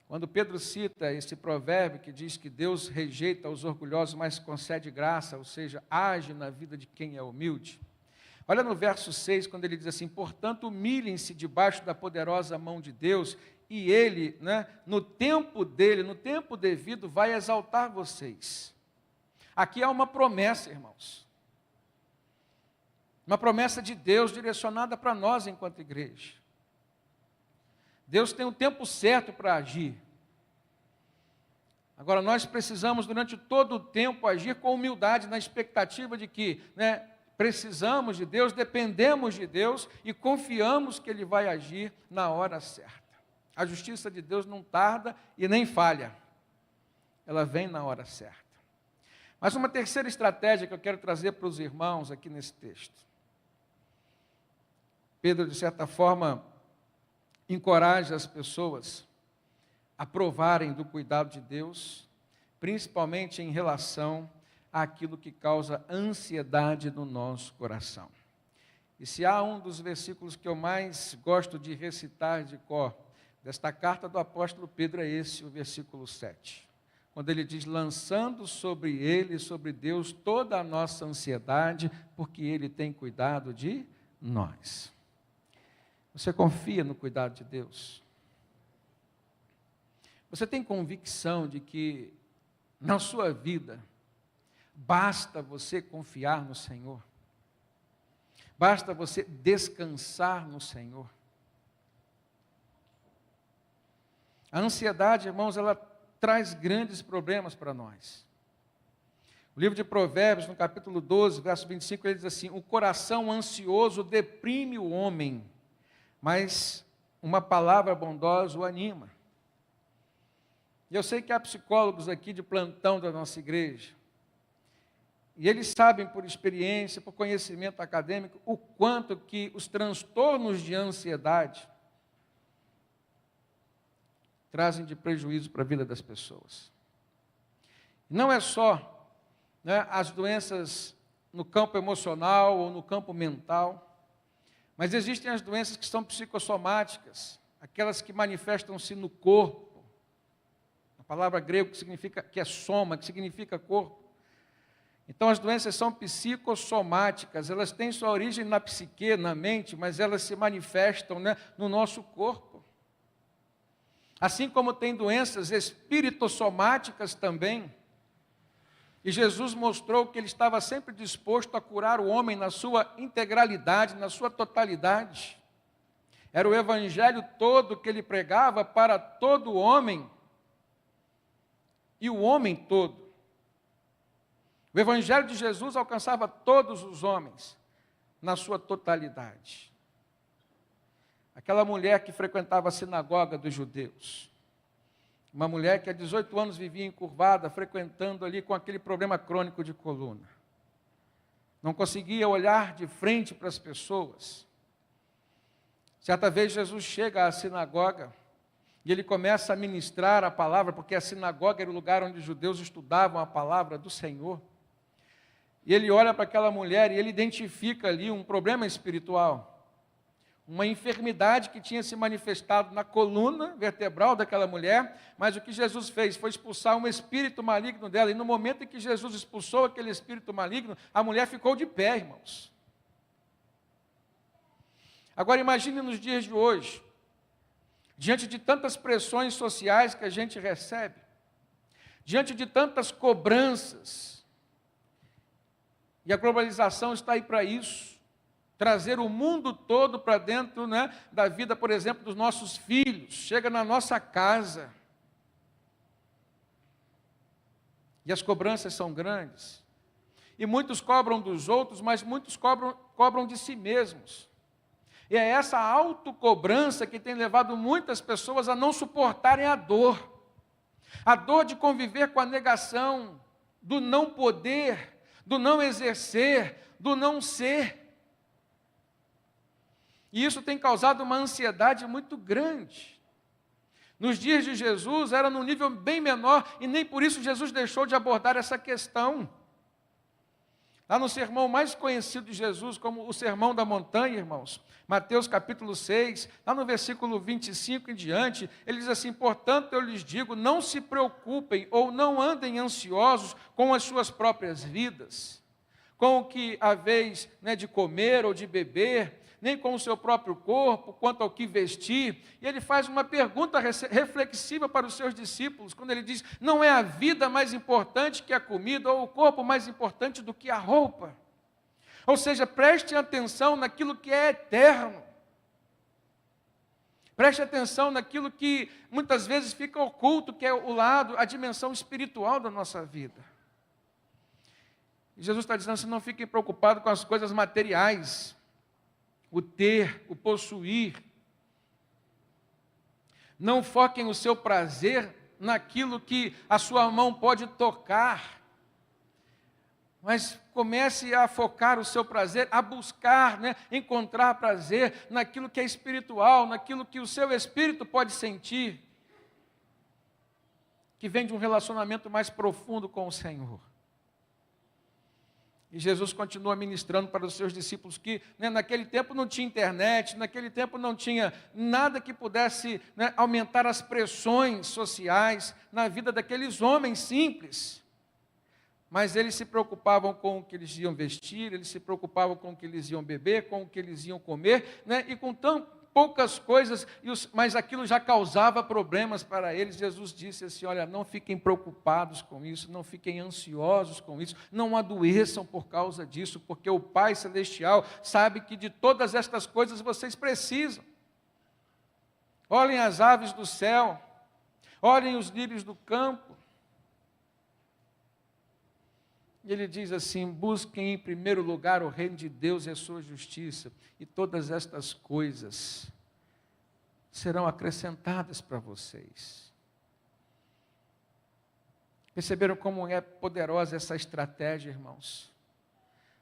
Quando Pedro cita esse provérbio que diz que Deus rejeita os orgulhosos, mas concede graça, ou seja, age na vida de quem é humilde. Olha no verso 6, quando ele diz assim, portanto, humilhem-se debaixo da poderosa mão de Deus, e Ele, né, no tempo dele, no tempo devido, vai exaltar vocês. Aqui há uma promessa, irmãos. Uma promessa de Deus direcionada para nós enquanto igreja. Deus tem o tempo certo para agir. Agora, nós precisamos, durante todo o tempo, agir com humildade, na expectativa de que, né, precisamos de Deus, dependemos de Deus e confiamos que Ele vai agir na hora certa. A justiça de Deus não tarda e nem falha. Ela vem na hora certa. Mas uma terceira estratégia que eu quero trazer para os irmãos aqui nesse texto. Pedro, de certa forma, encoraja as pessoas a provarem do cuidado de Deus, principalmente em relação àquilo que causa ansiedade no nosso coração. E se há um dos versículos que eu mais gosto de recitar de cor, desta carta do apóstolo Pedro, é esse, o versículo 7. Quando ele diz, lançando sobre ele, sobre Deus, toda a nossa ansiedade, porque Ele tem cuidado de nós. Você confia no cuidado de Deus? Você tem convicção de que na sua vida basta você confiar no Senhor? Basta você descansar no Senhor? A ansiedade, irmãos, ela traz grandes problemas para nós. O livro de Provérbios, no capítulo 12, verso 25, ele diz assim, o coração ansioso deprime o homem, mas uma palavra bondosa o anima. E eu sei que há psicólogos aqui de plantão da nossa igreja, e eles sabem por experiência, por conhecimento acadêmico, o quanto que os transtornos de ansiedade trazem de prejuízo para a vida das pessoas. Não é só né, as doenças no campo emocional ou no campo mental, mas existem as doenças que são psicossomáticas, aquelas que manifestam-se no corpo. A palavra grega que significa, que é soma, que significa corpo. Então as doenças são psicossomáticas, elas têm sua origem na psique, na mente, mas elas se manifestam, né, no nosso corpo. Assim como tem doenças espiritossomáticas também. E Jesus mostrou que ele estava sempre disposto a curar o homem na sua integralidade, na sua totalidade. Era o evangelho todo que ele pregava para todo homem e o homem todo. O evangelho de Jesus alcançava todos os homens na sua totalidade. Aquela mulher que frequentava a sinagoga dos judeus, uma mulher que há 18 anos vivia encurvada, frequentando ali com aquele problema crônico de coluna. Não conseguia olhar de frente para as pessoas. Certa vez Jesus chega à sinagoga e ele começa a ministrar a palavra, porque a sinagoga era o lugar onde os judeus estudavam a palavra do Senhor. E ele olha para aquela mulher e ele identifica ali um problema espiritual. Uma enfermidade que tinha se manifestado na coluna vertebral daquela mulher, mas o que Jesus fez foi expulsar um espírito maligno dela, e no momento em que Jesus expulsou aquele espírito maligno, a mulher ficou de pé, irmãos. Agora imagine nos dias de hoje, diante de tantas pressões sociais que a gente recebe, diante de tantas cobranças, e a globalização está aí para isso, trazer o mundo todo para dentro, né, da vida, por exemplo, dos nossos filhos, chega na nossa casa. E as cobranças são grandes. E muitos cobram dos outros, mas muitos cobram de si mesmos. E é essa autocobrança que tem levado muitas pessoas a não suportarem a dor de conviver com a negação, do não poder, do não exercer, do não ser. E isso tem causado uma ansiedade muito grande. Nos dias de Jesus era num nível bem menor, e nem por isso Jesus deixou de abordar essa questão. Lá no sermão mais conhecido de Jesus, como o Sermão da Montanha, irmãos, Mateus capítulo 6, lá no versículo 25 em diante, ele diz assim: portanto eu lhes digo, não se preocupem ou não andem ansiosos com as suas próprias vidas, com o que haveis, né, de comer ou de beber, nem com o seu próprio corpo, quanto ao que vestir. E ele faz uma pergunta reflexiva para os seus discípulos, quando ele diz, não é a vida mais importante que a comida, ou o corpo mais importante do que a roupa? Ou seja, preste atenção naquilo que é eterno. Preste atenção naquilo que muitas vezes fica oculto, que é o lado, a dimensão espiritual da nossa vida. E Jesus está dizendo, não fiquem preocupados com as coisas materiais, o ter, o possuir. Não foquem o seu prazer naquilo que a sua mão pode tocar, mas comece a focar o seu prazer, a buscar, né, encontrar prazer naquilo que é espiritual, naquilo que o seu espírito pode sentir, que vem de um relacionamento mais profundo com o Senhor. E Jesus continua ministrando para os seus discípulos que, né, naquele tempo não tinha internet, naquele tempo não tinha nada que pudesse, né, aumentar as pressões sociais na vida daqueles homens simples. Mas eles se preocupavam com o que eles iam vestir, eles se preocupavam com o que eles iam beber, com o que eles iam comer, né, e com tão poucas coisas, mas aquilo já causava problemas para eles. Jesus disse assim, olha, não fiquem preocupados com isso, não fiquem ansiosos com isso, não adoeçam por causa disso, porque o Pai Celestial sabe que de todas estas coisas vocês precisam. Olhem as aves do céu, olhem os lírios do campo. E ele diz assim, busquem em primeiro lugar o reino de Deus e a sua justiça, e todas estas coisas serão acrescentadas para vocês. Perceberam como é poderosa essa estratégia, irmãos?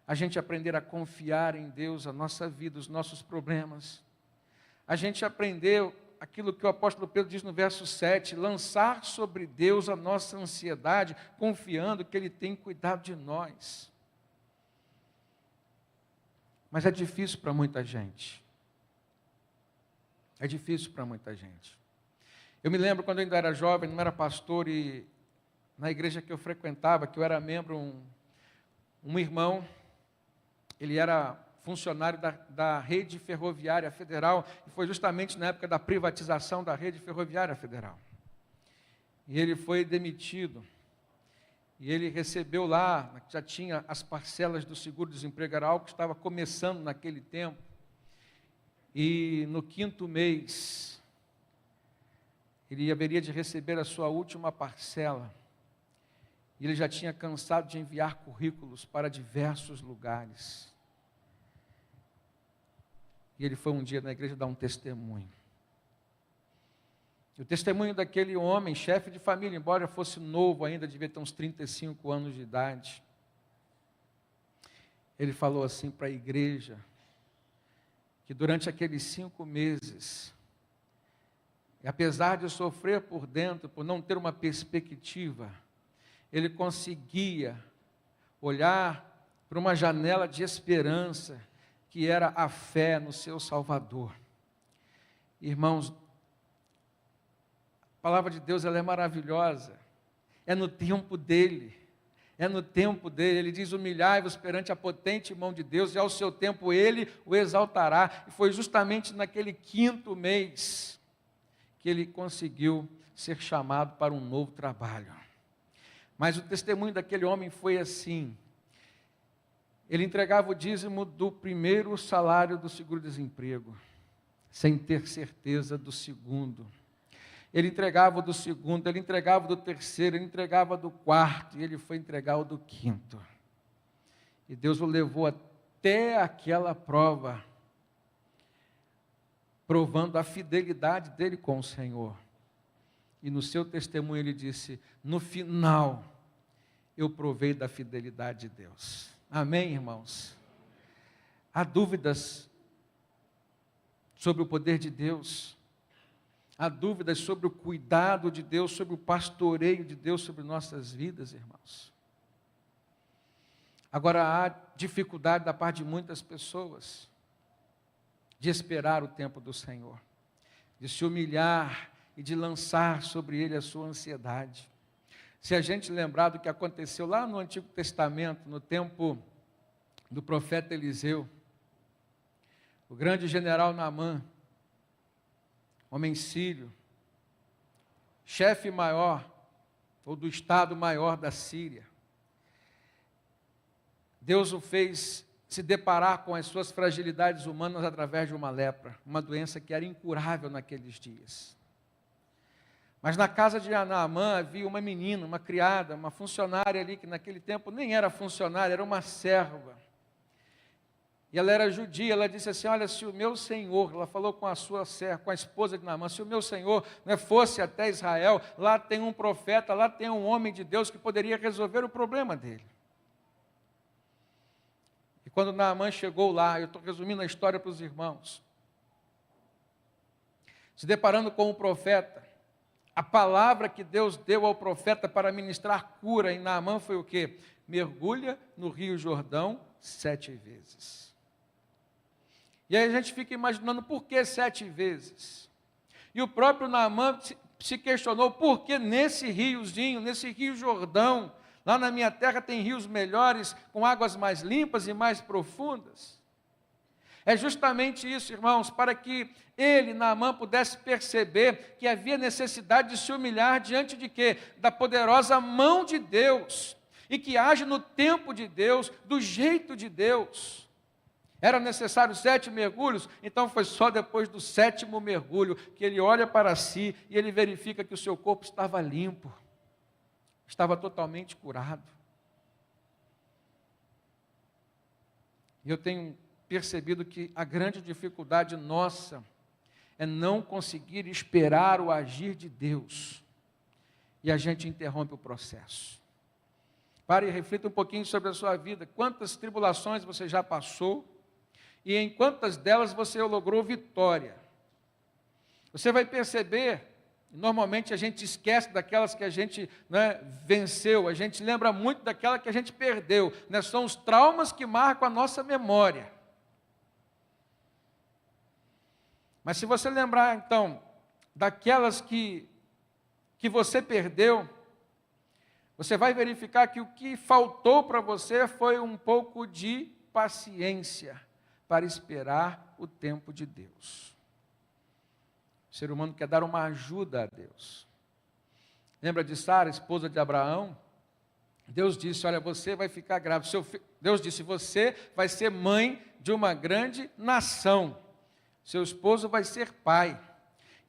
A gente aprender a confiar em Deus, a nossa vida, os nossos problemas. A gente aprender aquilo que o apóstolo Pedro diz no verso 7, lançar sobre Deus a nossa ansiedade, confiando que Ele tem cuidado de nós. Mas é difícil para muita gente. É difícil para muita gente. Eu me lembro quando eu ainda era jovem, não era pastor, e na igreja que eu frequentava, que eu era membro, um irmão, ele era funcionário da Rede Ferroviária Federal, e foi justamente na época da privatização da Rede Ferroviária Federal. E ele foi demitido. E ele recebeu lá, já tinha as parcelas do seguro-desemprego, era algo que estava começando naquele tempo. E no 5º mês, ele haveria de receber a sua última parcela. E ele já tinha cansado de enviar currículos para diversos lugares. E ele foi um dia na igreja dar um testemunho. E o testemunho daquele homem, chefe de família, embora fosse novo ainda, devia ter uns 35 anos de idade. Ele falou assim para a igreja, que durante aqueles 5 meses, e apesar de sofrer por dentro, por não ter uma perspectiva, ele conseguia olhar para uma janela de esperança, que era a fé no seu Salvador. Irmãos, a palavra de Deus, ela é maravilhosa, é no tempo dele, ele diz, humilhai-vos perante a potente mão de Deus, e ao seu tempo ele o exaltará, e foi justamente naquele 5º mês, que ele conseguiu ser chamado para um novo trabalho. Mas o testemunho daquele homem foi assim, ele entregava o dízimo do primeiro salário do seguro-desemprego, sem ter certeza do segundo. Ele entregava o do segundo, ele entregava o do terceiro, ele entregava do quarto, e ele foi entregar o do 5º. E Deus o levou até aquela prova, provando a fidelidade dele com o Senhor. E no seu testemunho ele disse, no final, eu provei da fidelidade de Deus. Amém, irmãos? Há dúvidas sobre o poder de Deus, há dúvidas sobre o cuidado de Deus, sobre o pastoreio de Deus sobre nossas vidas, irmãos. Agora, há dificuldade da parte de muitas pessoas de esperar o tempo do Senhor, de se humilhar e de lançar sobre Ele a sua ansiedade. Se a gente lembrar do que aconteceu lá no Antigo Testamento, no tempo do profeta Eliseu, o grande general Naamã, homem sírio, chefe maior, ou do estado maior da Síria, Deus o fez se deparar com as suas fragilidades humanas através de uma lepra, uma doença que era incurável naqueles dias. Mas na casa de Naamã havia uma menina, uma criada, uma funcionária ali, que naquele tempo nem era funcionária, era uma serva. E ela era judia, ela disse assim, olha, se o meu senhor, ela falou com a sua serva, com a esposa de Naamã, se o meu senhor fosse até Israel, lá tem um profeta, lá tem um homem de Deus que poderia resolver o problema dele. E quando Naamã chegou lá, eu estou resumindo a história para os irmãos, se deparando com o profeta, a palavra que Deus deu ao profeta para ministrar cura em Naamã foi o quê? Mergulha no Rio Jordão 7 vezes. E aí a gente fica imaginando por que 7 vezes. E o próprio Naamã se questionou por que nesse riozinho, nesse Rio Jordão, lá na minha terra tem rios melhores, com águas mais limpas e mais profundas. É justamente isso, irmãos, para que ele, Naamã, pudesse perceber que havia necessidade de se humilhar diante de quê? Da poderosa mão de Deus, e que age no tempo de Deus, do jeito de Deus. Era necessário 7 mergulhos, então foi só depois do 7º mergulho que ele olha para si e ele verifica que o seu corpo estava limpo, estava totalmente curado. E eu tenho percebido que a grande dificuldade nossa é não conseguir esperar o agir de Deus, e a gente interrompe o processo. Pare e reflita um pouquinho sobre a sua vida. Quantas tribulações você já passou, e em quantas delas você logrou vitória? Você vai perceber, normalmente a gente esquece daquelas que a gente, né, venceu, a gente lembra muito daquela que a gente perdeu, né? São os traumas que marcam a nossa memória. Mas se você lembrar, então, daquelas que você perdeu, você vai verificar que o que faltou para você foi um pouco de paciência para esperar o tempo de Deus. O ser humano quer dar uma ajuda a Deus. Lembra de Sara, esposa de Abraão? Deus disse, olha, você vai ficar grávida. Deus disse, você vai ser mãe de uma grande nação. Seu esposo vai ser pai.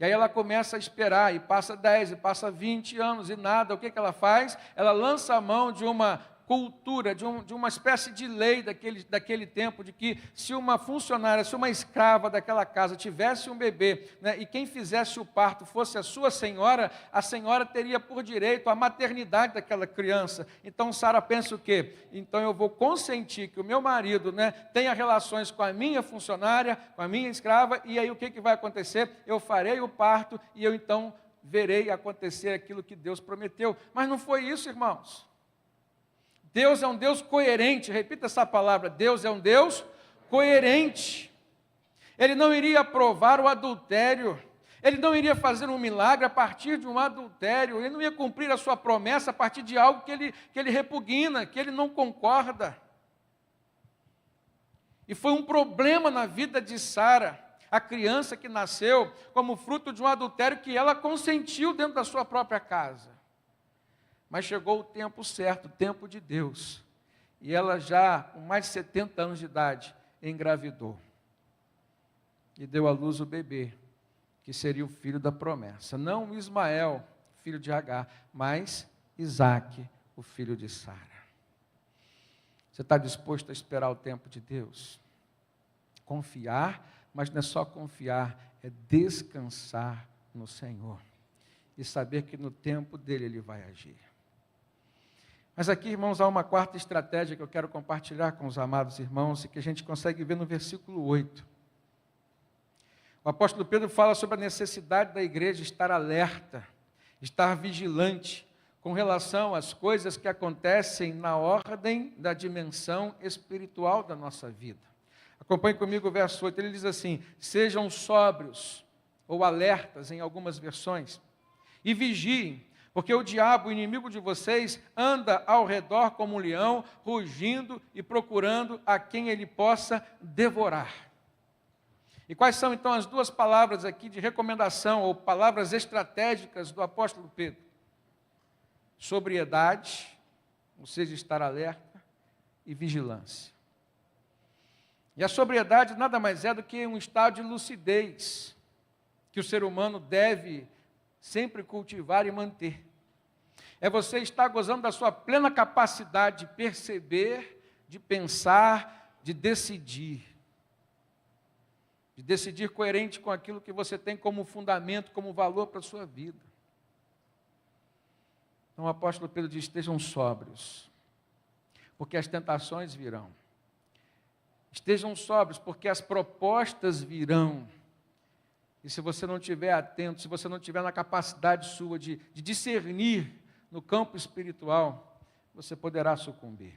E aí ela começa a esperar, e passa 10, e passa 20 anos, e nada. O que ela faz? Ela lança a mão de uma cultura, de uma espécie de lei daquele tempo, de que se uma funcionária, se uma escrava daquela casa tivesse um bebê, né, e quem fizesse o parto fosse a senhora teria por direito a maternidade daquela criança. Então Sara pensa o quê? Então eu vou consentir que o meu marido, né, tenha relações com a minha funcionária, com a minha escrava, e aí o que vai acontecer? Eu farei o parto e eu então verei acontecer aquilo que Deus prometeu. Mas não foi isso, irmãos. Deus é um Deus coerente, repita essa palavra, Deus é um Deus coerente. Ele não iria aprovar o adultério, Ele não iria fazer um milagre a partir de um adultério, Ele não ia cumprir a sua promessa a partir de algo que ele repugna, que Ele não concorda. E foi um problema na vida de Sara, a criança que nasceu como fruto de um adultério que ela consentiu dentro da sua própria casa. Mas chegou o tempo certo, o tempo de Deus. E ela já, com mais de 70 anos de idade, engravidou. E deu à luz o bebê, que seria o filho da promessa. Não Ismael, filho de Agar, mas Isaque, o filho de Sara. Você está disposto a esperar o tempo de Deus? Confiar, mas não é só confiar, é descansar no Senhor. E saber que no tempo dele Ele vai agir. Mas aqui, irmãos, há uma quarta estratégia que eu quero compartilhar com os amados irmãos e que a gente consegue ver no versículo 8. O apóstolo Pedro fala sobre a necessidade da igreja estar alerta, estar vigilante com relação às coisas que acontecem na ordem da dimensão espiritual da nossa vida. Acompanhe comigo o verso 8, ele diz assim, sejam sóbrios ou alertas em algumas versões e vigiem, porque o diabo, o inimigo de vocês, anda ao redor como um leão, rugindo e procurando a quem ele possa devorar. E quais são então as duas palavras aqui de recomendação, ou palavras estratégicas do apóstolo Pedro? Sobriedade, ou seja, estar alerta, e vigilância. E a sobriedade nada mais é do que um estado de lucidez, que o ser humano deve sempre cultivar e manter. É você estar gozando da sua plena capacidade de perceber, de pensar, de decidir. De decidir coerente com aquilo que você tem como fundamento, como valor para a sua vida. Então o apóstolo Pedro diz, estejam sóbrios, porque as tentações virão. Estejam sóbrios, porque as propostas virão. E se você não estiver atento, se você não estiver na capacidade sua de discernir no campo espiritual, você poderá sucumbir.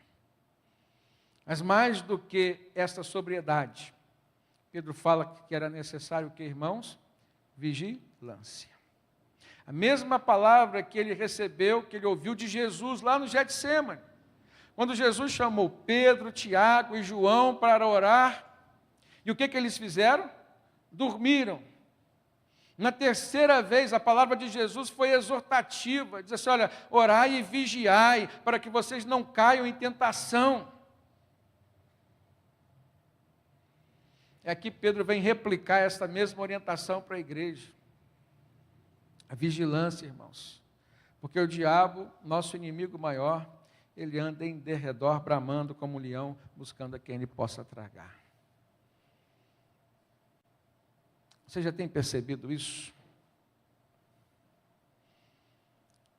Mas mais do que essa sobriedade, Pedro fala que era necessário o que, irmãos? Vigilância. A mesma palavra que ele recebeu, que ele ouviu de Jesus lá no Getsêmani. Quando Jesus chamou Pedro, Tiago e João para orar, e o que eles fizeram? Dormiram. Na terceira vez, a palavra de Jesus foi exortativa, diz assim, olha, orai e vigiai, para que vocês não caiam em tentação. É aqui Pedro vem replicar essa mesma orientação para a igreja. A vigilância, irmãos, porque o diabo, nosso inimigo maior, ele anda em derredor, bramando como um leão, buscando a quem ele possa tragar. Você já tem percebido isso?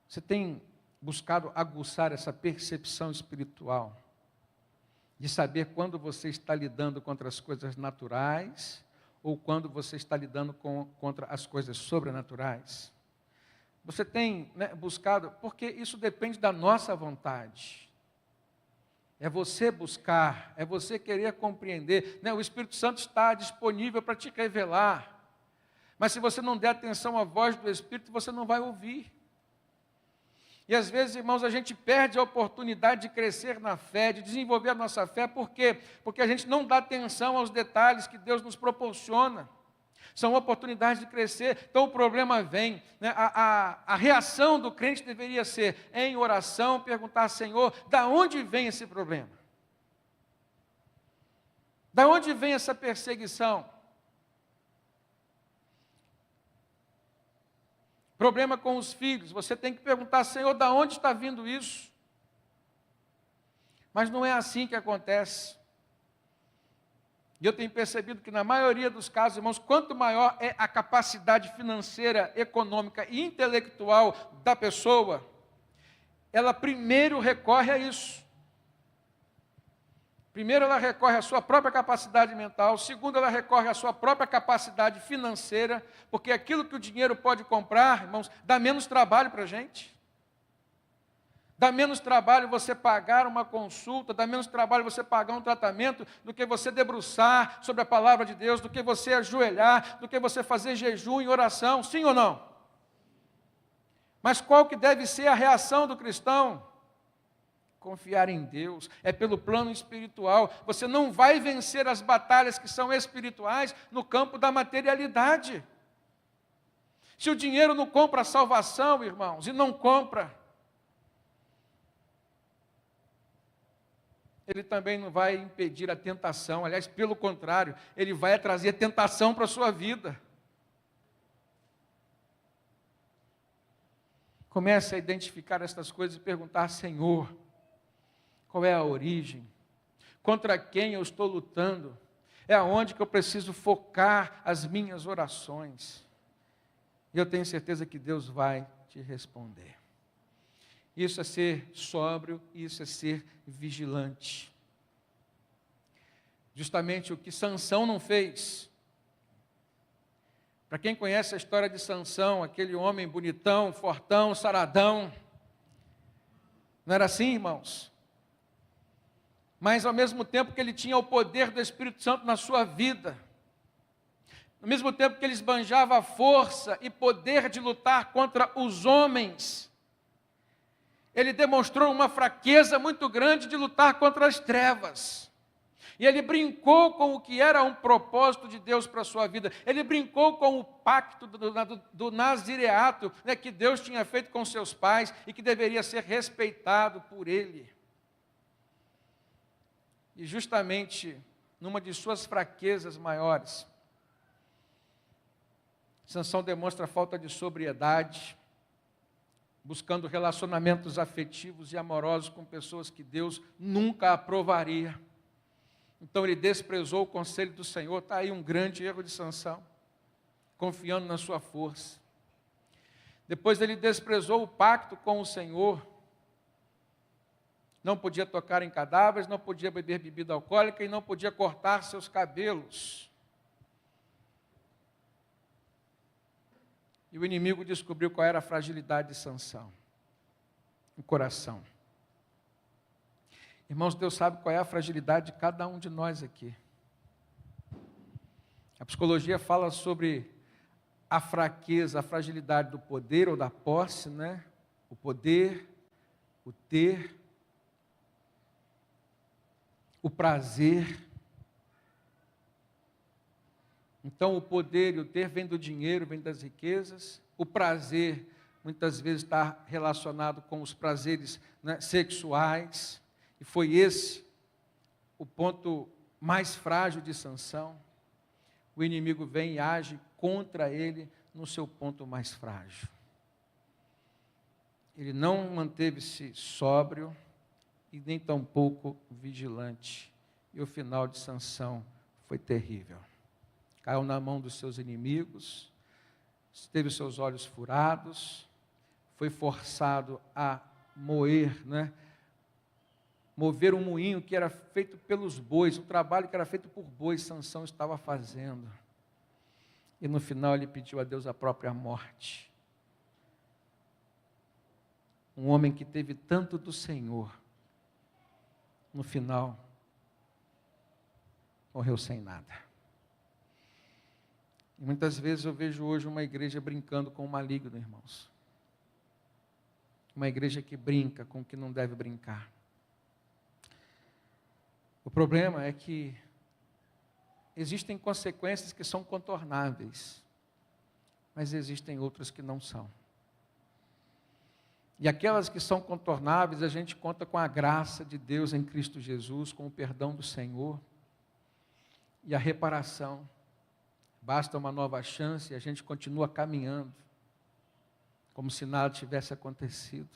Você tem buscado aguçar essa percepção espiritual, de saber quando você está lidando contra as coisas naturais, ou quando você está lidando contra as coisas sobrenaturais? Você tem, né, buscado, porque isso depende da nossa vontade. É você buscar, é você querer compreender, né? O Espírito Santo está disponível para te revelar. Mas se você não der atenção à voz do Espírito, você não vai ouvir. E às vezes, irmãos, a gente perde a oportunidade de crescer na fé, de desenvolver a nossa fé, por quê? Porque a gente não dá atenção aos detalhes que Deus nos proporciona. São oportunidades de crescer, então o problema vem, né? A reação do crente deveria ser, em oração, perguntar, Senhor, da onde vem esse problema? Da onde vem essa perseguição? Problema com os filhos, você tem que perguntar, Senhor, da onde está vindo isso? Mas não é assim que acontece. E eu tenho percebido que na maioria dos casos, irmãos, quanto maior é a capacidade financeira, econômica e intelectual da pessoa, ela primeiro recorre a isso. Primeiro, ela recorre à sua própria capacidade mental. Segundo, ela recorre à sua própria capacidade financeira, porque aquilo que o dinheiro pode comprar, irmãos, dá menos trabalho para a gente. Dá menos trabalho você pagar uma consulta, dá menos trabalho você pagar um tratamento, do que você debruçar sobre a palavra de Deus, do que você ajoelhar, do que você fazer jejum e oração, sim ou não? Mas qual que deve ser a reação do cristão? Confiar em Deus, é pelo plano espiritual. Você não vai vencer as batalhas que são espirituais no campo da materialidade. Se o dinheiro não compra a salvação, irmãos, e não compra, ele também não vai impedir a tentação. Aliás, pelo contrário, ele vai trazer tentação para a sua vida. Comece a identificar estas coisas e perguntar, Senhor, qual é a origem? Contra quem eu estou lutando? É aonde que eu preciso focar as minhas orações. E eu tenho certeza que Deus vai te responder. Isso é ser sóbrio, isso é ser vigilante. Justamente o que Sansão não fez. Para quem conhece a história de Sansão, aquele homem bonitão, fortão, saradão, não era assim, irmãos? Mas ao mesmo tempo que ele tinha o poder do Espírito Santo na sua vida, ao mesmo tempo que ele esbanjava a força e poder de lutar contra os homens, ele demonstrou uma fraqueza muito grande de lutar contra as trevas. E ele brincou com o que era um propósito de Deus para a sua vida. Ele brincou com o pacto do nazireato, né, que Deus tinha feito com seus pais e que deveria ser respeitado por ele. E justamente numa de suas fraquezas maiores, Sansão demonstra falta de sobriedade, buscando relacionamentos afetivos e amorosos com pessoas que Deus nunca aprovaria. Então ele desprezou o conselho do Senhor. Está aí um grande erro de Sansão, confiando na sua força. Depois ele desprezou o pacto com o Senhor. Não podia tocar em cadáveres, não podia beber bebida alcoólica e não podia cortar seus cabelos. E o inimigo descobriu qual era a fragilidade de Sansão, o coração. Irmãos, Deus sabe qual é a fragilidade de cada um de nós aqui. A psicologia fala sobre a fraqueza, a fragilidade do poder ou da posse, né? O poder, o ter, o prazer. Então, o poder e o ter vem do dinheiro, vem das riquezas. O prazer, muitas vezes, está relacionado com os prazeres, né, sexuais. E foi esse o ponto mais frágil de Sansão. O inimigo vem e age contra ele no seu ponto mais frágil. Ele não manteve-se sóbrio e nem tampouco vigilante. E o final de Sansão foi terrível. Caiu na mão dos seus inimigos, teve os seus olhos furados, foi forçado a moer, né? Mover um moinho que era feito pelos bois, o trabalho que era feito por bois, Sansão estava fazendo. E no final ele pediu a Deus a própria morte. Um homem que teve tanto do Senhor, no final, morreu sem nada. E muitas vezes eu vejo hoje uma igreja brincando com o maligno, irmãos. Uma igreja que brinca com o que não deve brincar. O problema é que existem consequências que são contornáveis, mas existem outras que não são. E aquelas que são contornáveis, a gente conta com a graça de Deus em Cristo Jesus, com o perdão do Senhor e a reparação. Basta uma nova chance e a gente continua caminhando, como se nada tivesse acontecido.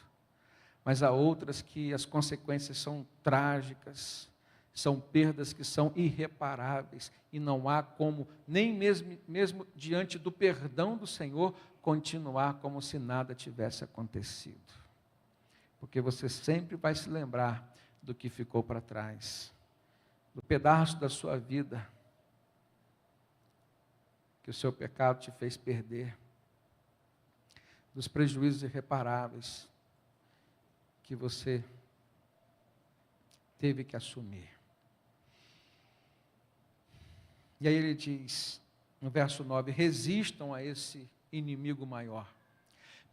Mas há outras que as consequências são trágicas, são perdas que são irreparáveis, e não há como, nem mesmo diante do perdão do Senhor, continuar como se nada tivesse acontecido. Porque você sempre vai se lembrar do que ficou para trás, do pedaço da sua vida que o seu pecado te fez perder, dos prejuízos irreparáveis que você teve que assumir. E aí ele diz, no verso 9, resistam a esse inimigo maior,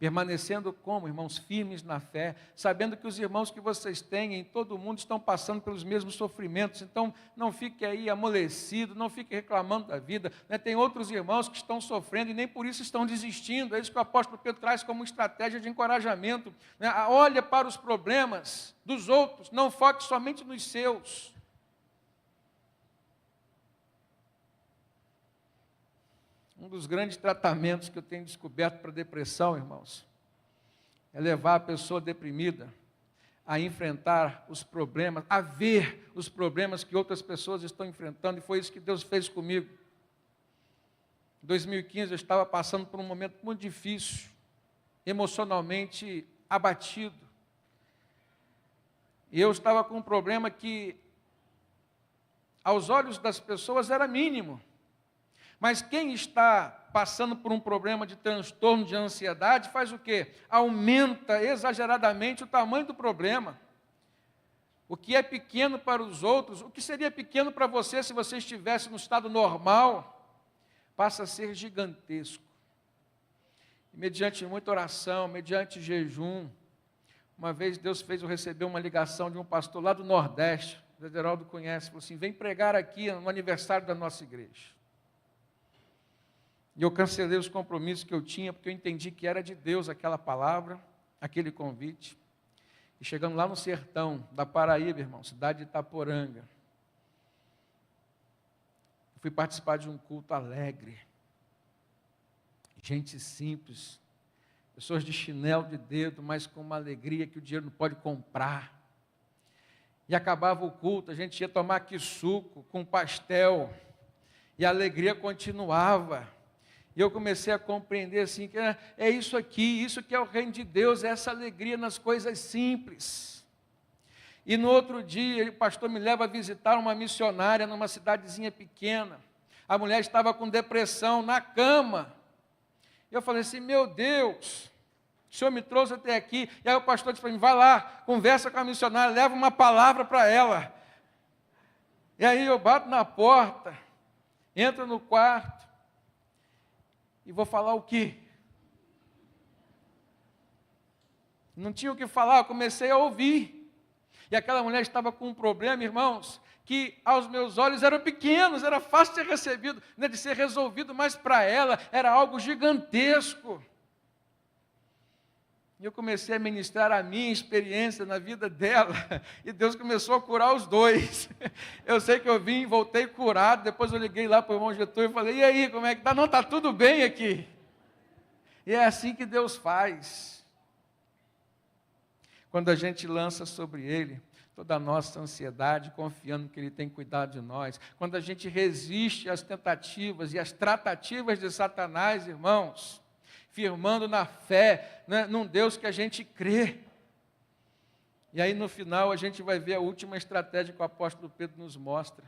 permanecendo como, irmãos, firmes na fé, sabendo que os irmãos que vocês têm em todo o mundo estão passando pelos mesmos sofrimentos. Então não fique aí amolecido, não fique reclamando da vida, né? Tem outros irmãos que estão sofrendo e nem por isso estão desistindo. É isso que o apóstolo Pedro traz como estratégia de encorajamento, né? Olha para os problemas dos outros, não foque somente nos seus. Um dos grandes tratamentos que eu tenho descoberto para a depressão, irmãos, é levar a pessoa deprimida a enfrentar os problemas, a ver os problemas que outras pessoas estão enfrentando, e foi isso que Deus fez comigo. Em 2015 eu estava passando por um momento muito difícil, emocionalmente abatido. E eu estava com um problema que, aos olhos das pessoas, era mínimo. Mas quem está passando por um problema de transtorno de ansiedade faz o quê? Aumenta exageradamente o tamanho do problema. O que é pequeno para os outros, o que seria pequeno para você se você estivesse no estado normal, passa a ser gigantesco. E mediante muita oração, mediante jejum, uma vez Deus fez eu receber uma ligação de um pastor lá do Nordeste, o Ederaldo conhece, falou assim, vem pregar aqui no aniversário da nossa igreja. E eu cancelei os compromissos que eu tinha, porque eu entendi que era de Deus aquela palavra, aquele convite. E chegando lá no sertão da Paraíba, irmão, cidade de Itaporanga, eu fui participar de um culto alegre. Gente simples, pessoas de chinelo de dedo, mas com uma alegria que o dinheiro não pode comprar. E acabava o culto, a gente ia tomar aqui suco com pastel, e a alegria continuava. E eu comecei a compreender assim, que é isso aqui, isso que é o reino de Deus, é essa alegria nas coisas simples. E no outro dia, o pastor me leva a visitar uma missionária numa cidadezinha pequena. A mulher estava com depressão na cama. Eu falei assim, meu Deus, o senhor me trouxe até aqui. E aí o pastor disse para mim, vai lá, conversa com a missionária, leva uma palavra para ela. E aí eu bato na porta, entro no quarto, e vou falar o quê? Não tinha o que falar, eu comecei a ouvir. E aquela mulher estava com um problema, irmãos, que aos meus olhos eram pequenos, era fácil de ser recebido, né, de ser resolvido, mas para ela era algo gigantesco. E eu comecei a ministrar a minha experiência na vida dela, e Deus começou a curar os dois. Eu sei que eu vim, voltei curado, depois eu liguei lá para o irmão Getúlio e falei, e aí, como é que está? Não, está tudo bem aqui. E é assim que Deus faz. Quando a gente lança sobre Ele toda a nossa ansiedade, confiando que Ele tem cuidado de nós. Quando a gente resiste às tentativas e às tratativas de Satanás, irmãos, firmando na fé, né, num Deus que a gente crê. E aí no final a gente vai ver a última estratégia que o apóstolo Pedro nos mostra,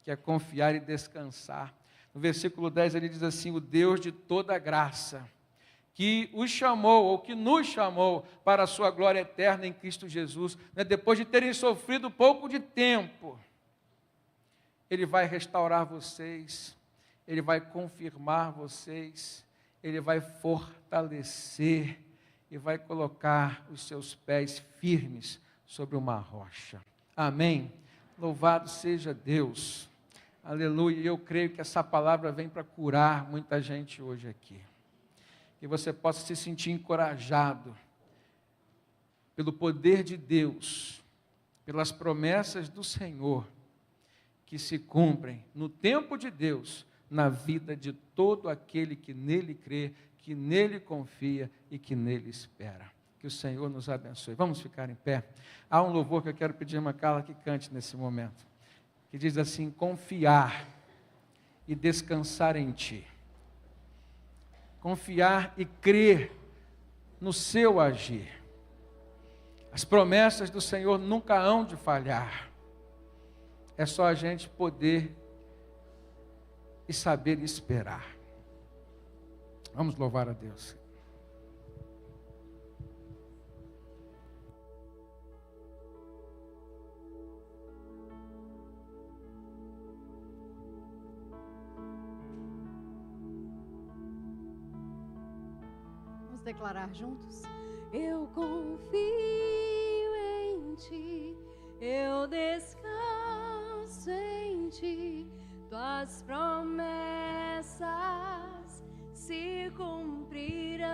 que é confiar e descansar. No versículo 10 ele diz assim: o Deus de toda graça, que os chamou, ou que nos chamou para a sua glória eterna em Cristo Jesus, né, depois de terem sofrido pouco de tempo, Ele vai restaurar vocês, Ele vai confirmar vocês, Ele vai fortalecer e vai colocar os seus pés firmes sobre uma rocha. Amém? Louvado seja Deus. Aleluia. E eu creio que essa palavra vem para curar muita gente hoje aqui. Que você possa se sentir encorajado pelo poder de Deus, pelas promessas do Senhor, que se cumprem no tempo de Deus, na vida de todo aquele que nele crê, que nele confia e que nele espera. Que o Senhor nos abençoe. Vamos ficar em pé. Há um louvor que eu quero pedir a irmã Carla que cante nesse momento, que diz assim: confiar e descansar em Ti. Confiar e crer no seu agir. As promessas do Senhor nunca hão de falhar. É só a gente poder e saber esperar. Vamos louvar a Deus. Declarar juntos: eu confio em Ti, eu descanso em Ti, Tuas promessas se cumprirão.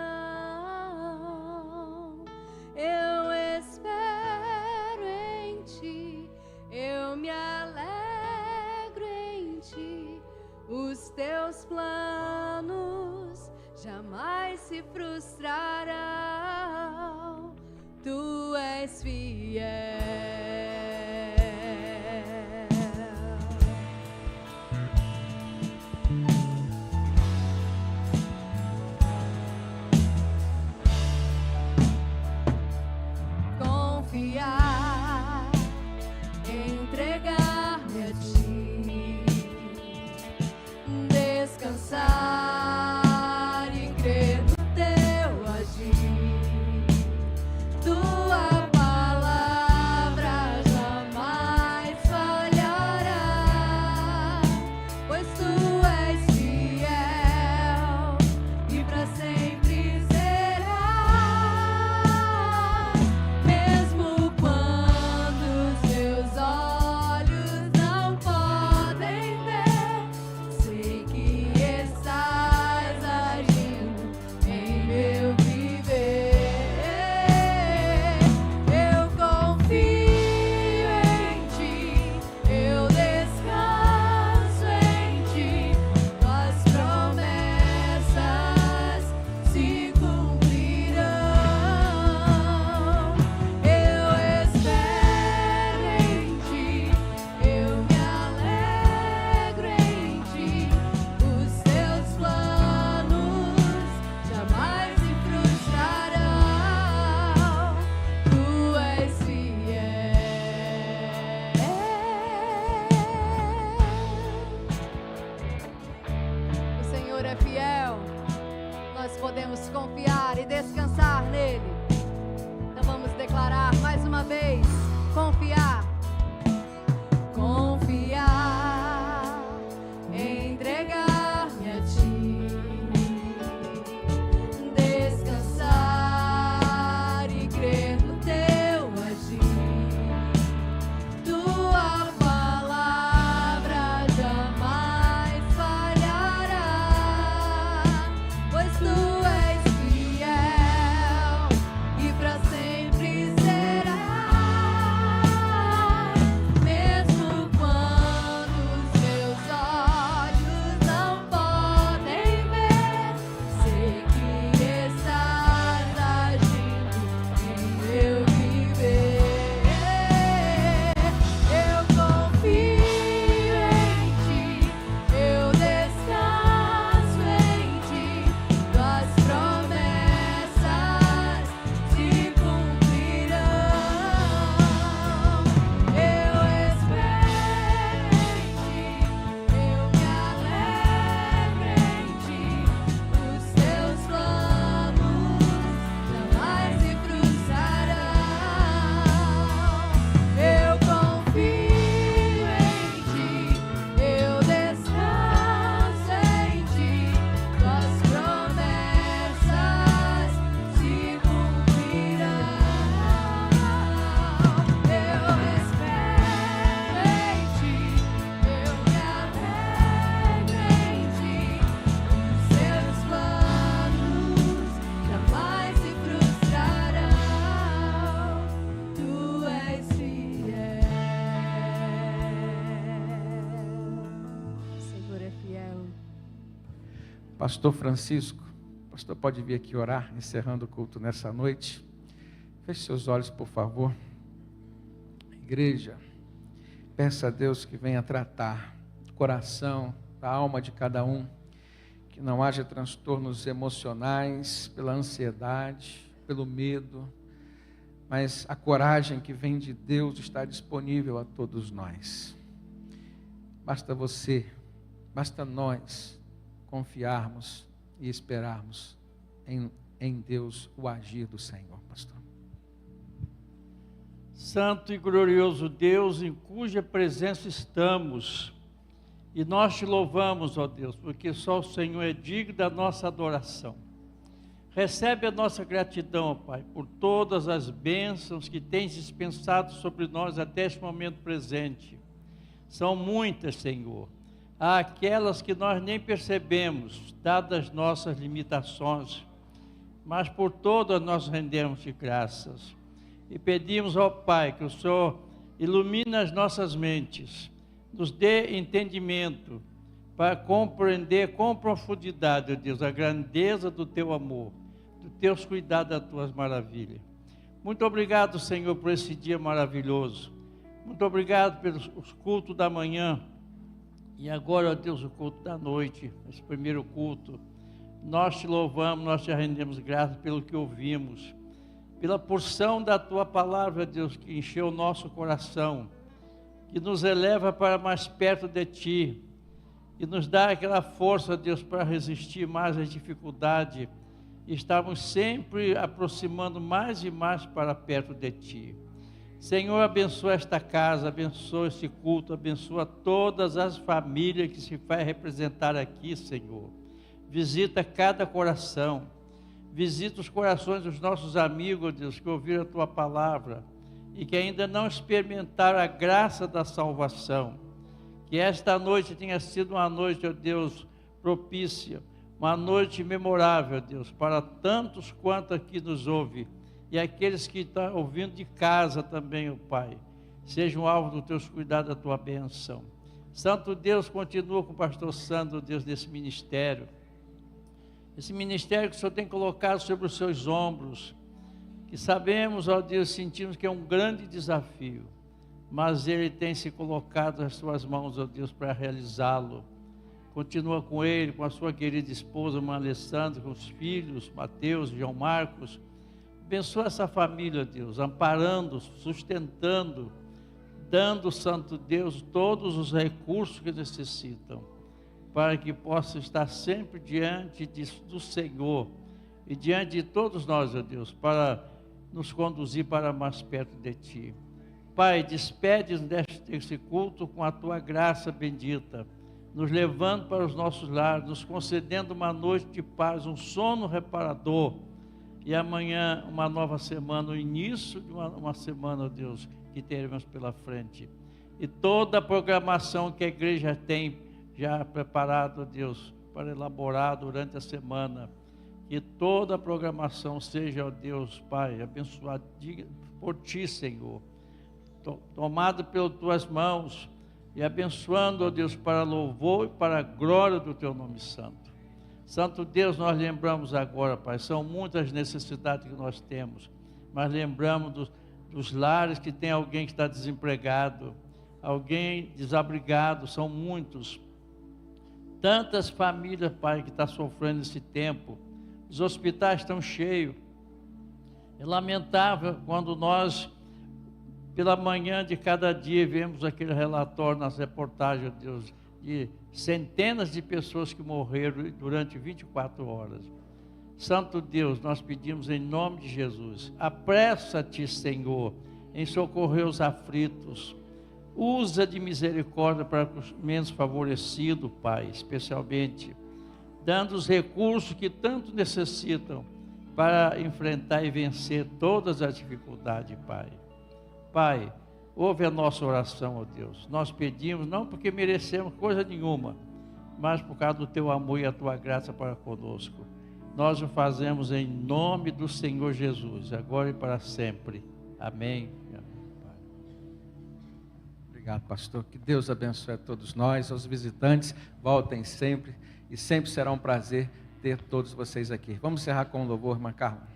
Eu espero em Ti, eu me alegro em Ti, os Teus planos jamais se frustrarão, Tu és fiel. Confiar, entregar-me a Ti, descansar, Tua palavra jamais falhará, pois Tu és fiel e para sempre serás. Mesmo quando os teus olhos não podem ver, sei que estás agindo em meu viver. Podemos confiar e descansar nele. Então vamos declarar mais uma vez: confiar, confiar, entregar-me a Ti, descansar e crer no Teu agir. Tua palavra jamais falhará, pois Tu és fiel e para sempre serás. Pastor Francisco, o pastor pode vir aqui orar, encerrando o culto nessa noite. Feche seus olhos, por favor. Igreja, peça a Deus que venha tratar o coração, a alma de cada um, que não haja transtornos emocionais, pela ansiedade, pelo medo, mas a coragem que vem de Deus está disponível a todos nós. Basta você, basta nós confiarmos e esperarmos em Deus o agir do Senhor, pastor. Santo e glorioso Deus, em cuja presença estamos, e nós te louvamos, ó Deus, porque só o Senhor é digno da nossa adoração. Recebe a nossa gratidão, ó Pai, por todas as bênçãos que tens dispensado sobre nós até este momento presente. São muitas, Senhor. Há aquelas que nós nem percebemos, dadas nossas limitações, mas por todas nós rendemos de graças. E pedimos ao Pai que o Senhor ilumine as nossas mentes, nos dê entendimento para compreender com profundidade, ó Deus, a grandeza do Teu amor, dos Teus cuidados, das Tuas maravilhas. Muito obrigado, Senhor, por esse dia maravilhoso. Muito obrigado pelos cultos da manhã. E agora, ó Deus, o culto da noite, esse primeiro culto. Nós te louvamos, nós te rendemos graças pelo que ouvimos, pela porção da Tua palavra, ó Deus, que encheu o nosso coração, que nos eleva para mais perto de Ti, e nos dá aquela força, ó Deus, para resistir mais às dificuldades, e estamos sempre aproximando mais e mais para perto de Ti. Senhor, abençoa esta casa, abençoa este culto, abençoa todas as famílias que se vai representar aqui, Senhor. Visita cada coração, visita os corações dos nossos amigos, Deus, que ouviram a Tua palavra e que ainda não experimentaram a graça da salvação. Que esta noite tenha sido uma noite, ó Deus, propícia, uma noite memorável, Deus, para tantos quanto aqui nos ouve. E aqueles que estão ouvindo de casa também, ó Pai, sejam alvo dos Teus cuidados, da Tua bênção. Santo Deus, continua com o pastor Sandro, Deus, nesse ministério. Esse ministério que o Senhor tem colocado sobre os seus ombros, que sabemos, ó Deus, sentimos que é um grande desafio, mas Ele tem se colocado nas Suas mãos, ó Deus, para realizá-lo. Continua com ele, com a sua querida esposa, irmã Alessandra, com os filhos, Mateus, João Marcos. Abençoa essa família, Deus, amparando, sustentando, dando, Santo Deus, todos os recursos que necessitam, para que possa estar sempre diante do Senhor e diante de todos nós, ó Deus, para nos conduzir para mais perto de Ti. Pai, despede-nos deste culto com a Tua graça bendita, nos levando para os nossos lares, nos concedendo uma noite de paz, um sono reparador, e amanhã uma nova semana, o início de uma semana, ó Deus, que teremos pela frente. E toda a programação que a igreja tem já preparado, ó Deus, para elaborar durante a semana, que toda a programação seja, ó Deus, Pai, abençoada por Ti, Senhor, tomado pelas Tuas mãos, e abençoando, ó Deus, para louvor e para a glória do Teu nome santo. Santo Deus, nós lembramos agora, Pai, são muitas necessidades que nós temos, mas lembramos dos lares que tem alguém que está desempregado, alguém desabrigado, são muitos. Tantas famílias, Pai, que estão sofrendo esse tempo, os hospitais estão cheios. É lamentável quando nós, pela manhã de cada dia, vemos aquele relatório nas reportagens, Deus, de centenas de pessoas que morreram durante 24 horas. Santo Deus, nós pedimos em nome de Jesus, apressa-te, Senhor, em socorrer os aflitos. Usa de misericórdia para os menos favorecidos, Pai, especialmente, dando os recursos que tanto necessitam para enfrentar e vencer todas as dificuldades, Pai. Pai, ouve a nossa oração, ó Deus. Nós pedimos, não porque merecemos coisa nenhuma, mas por causa do Teu amor e a Tua graça para conosco. Nós o fazemos em nome do Senhor Jesus, agora e para sempre. Amém. Obrigado, pastor. Que Deus abençoe a todos nós, aos visitantes. Voltem sempre e sempre será um prazer ter todos vocês aqui. Vamos encerrar com o louvor, irmã Carla.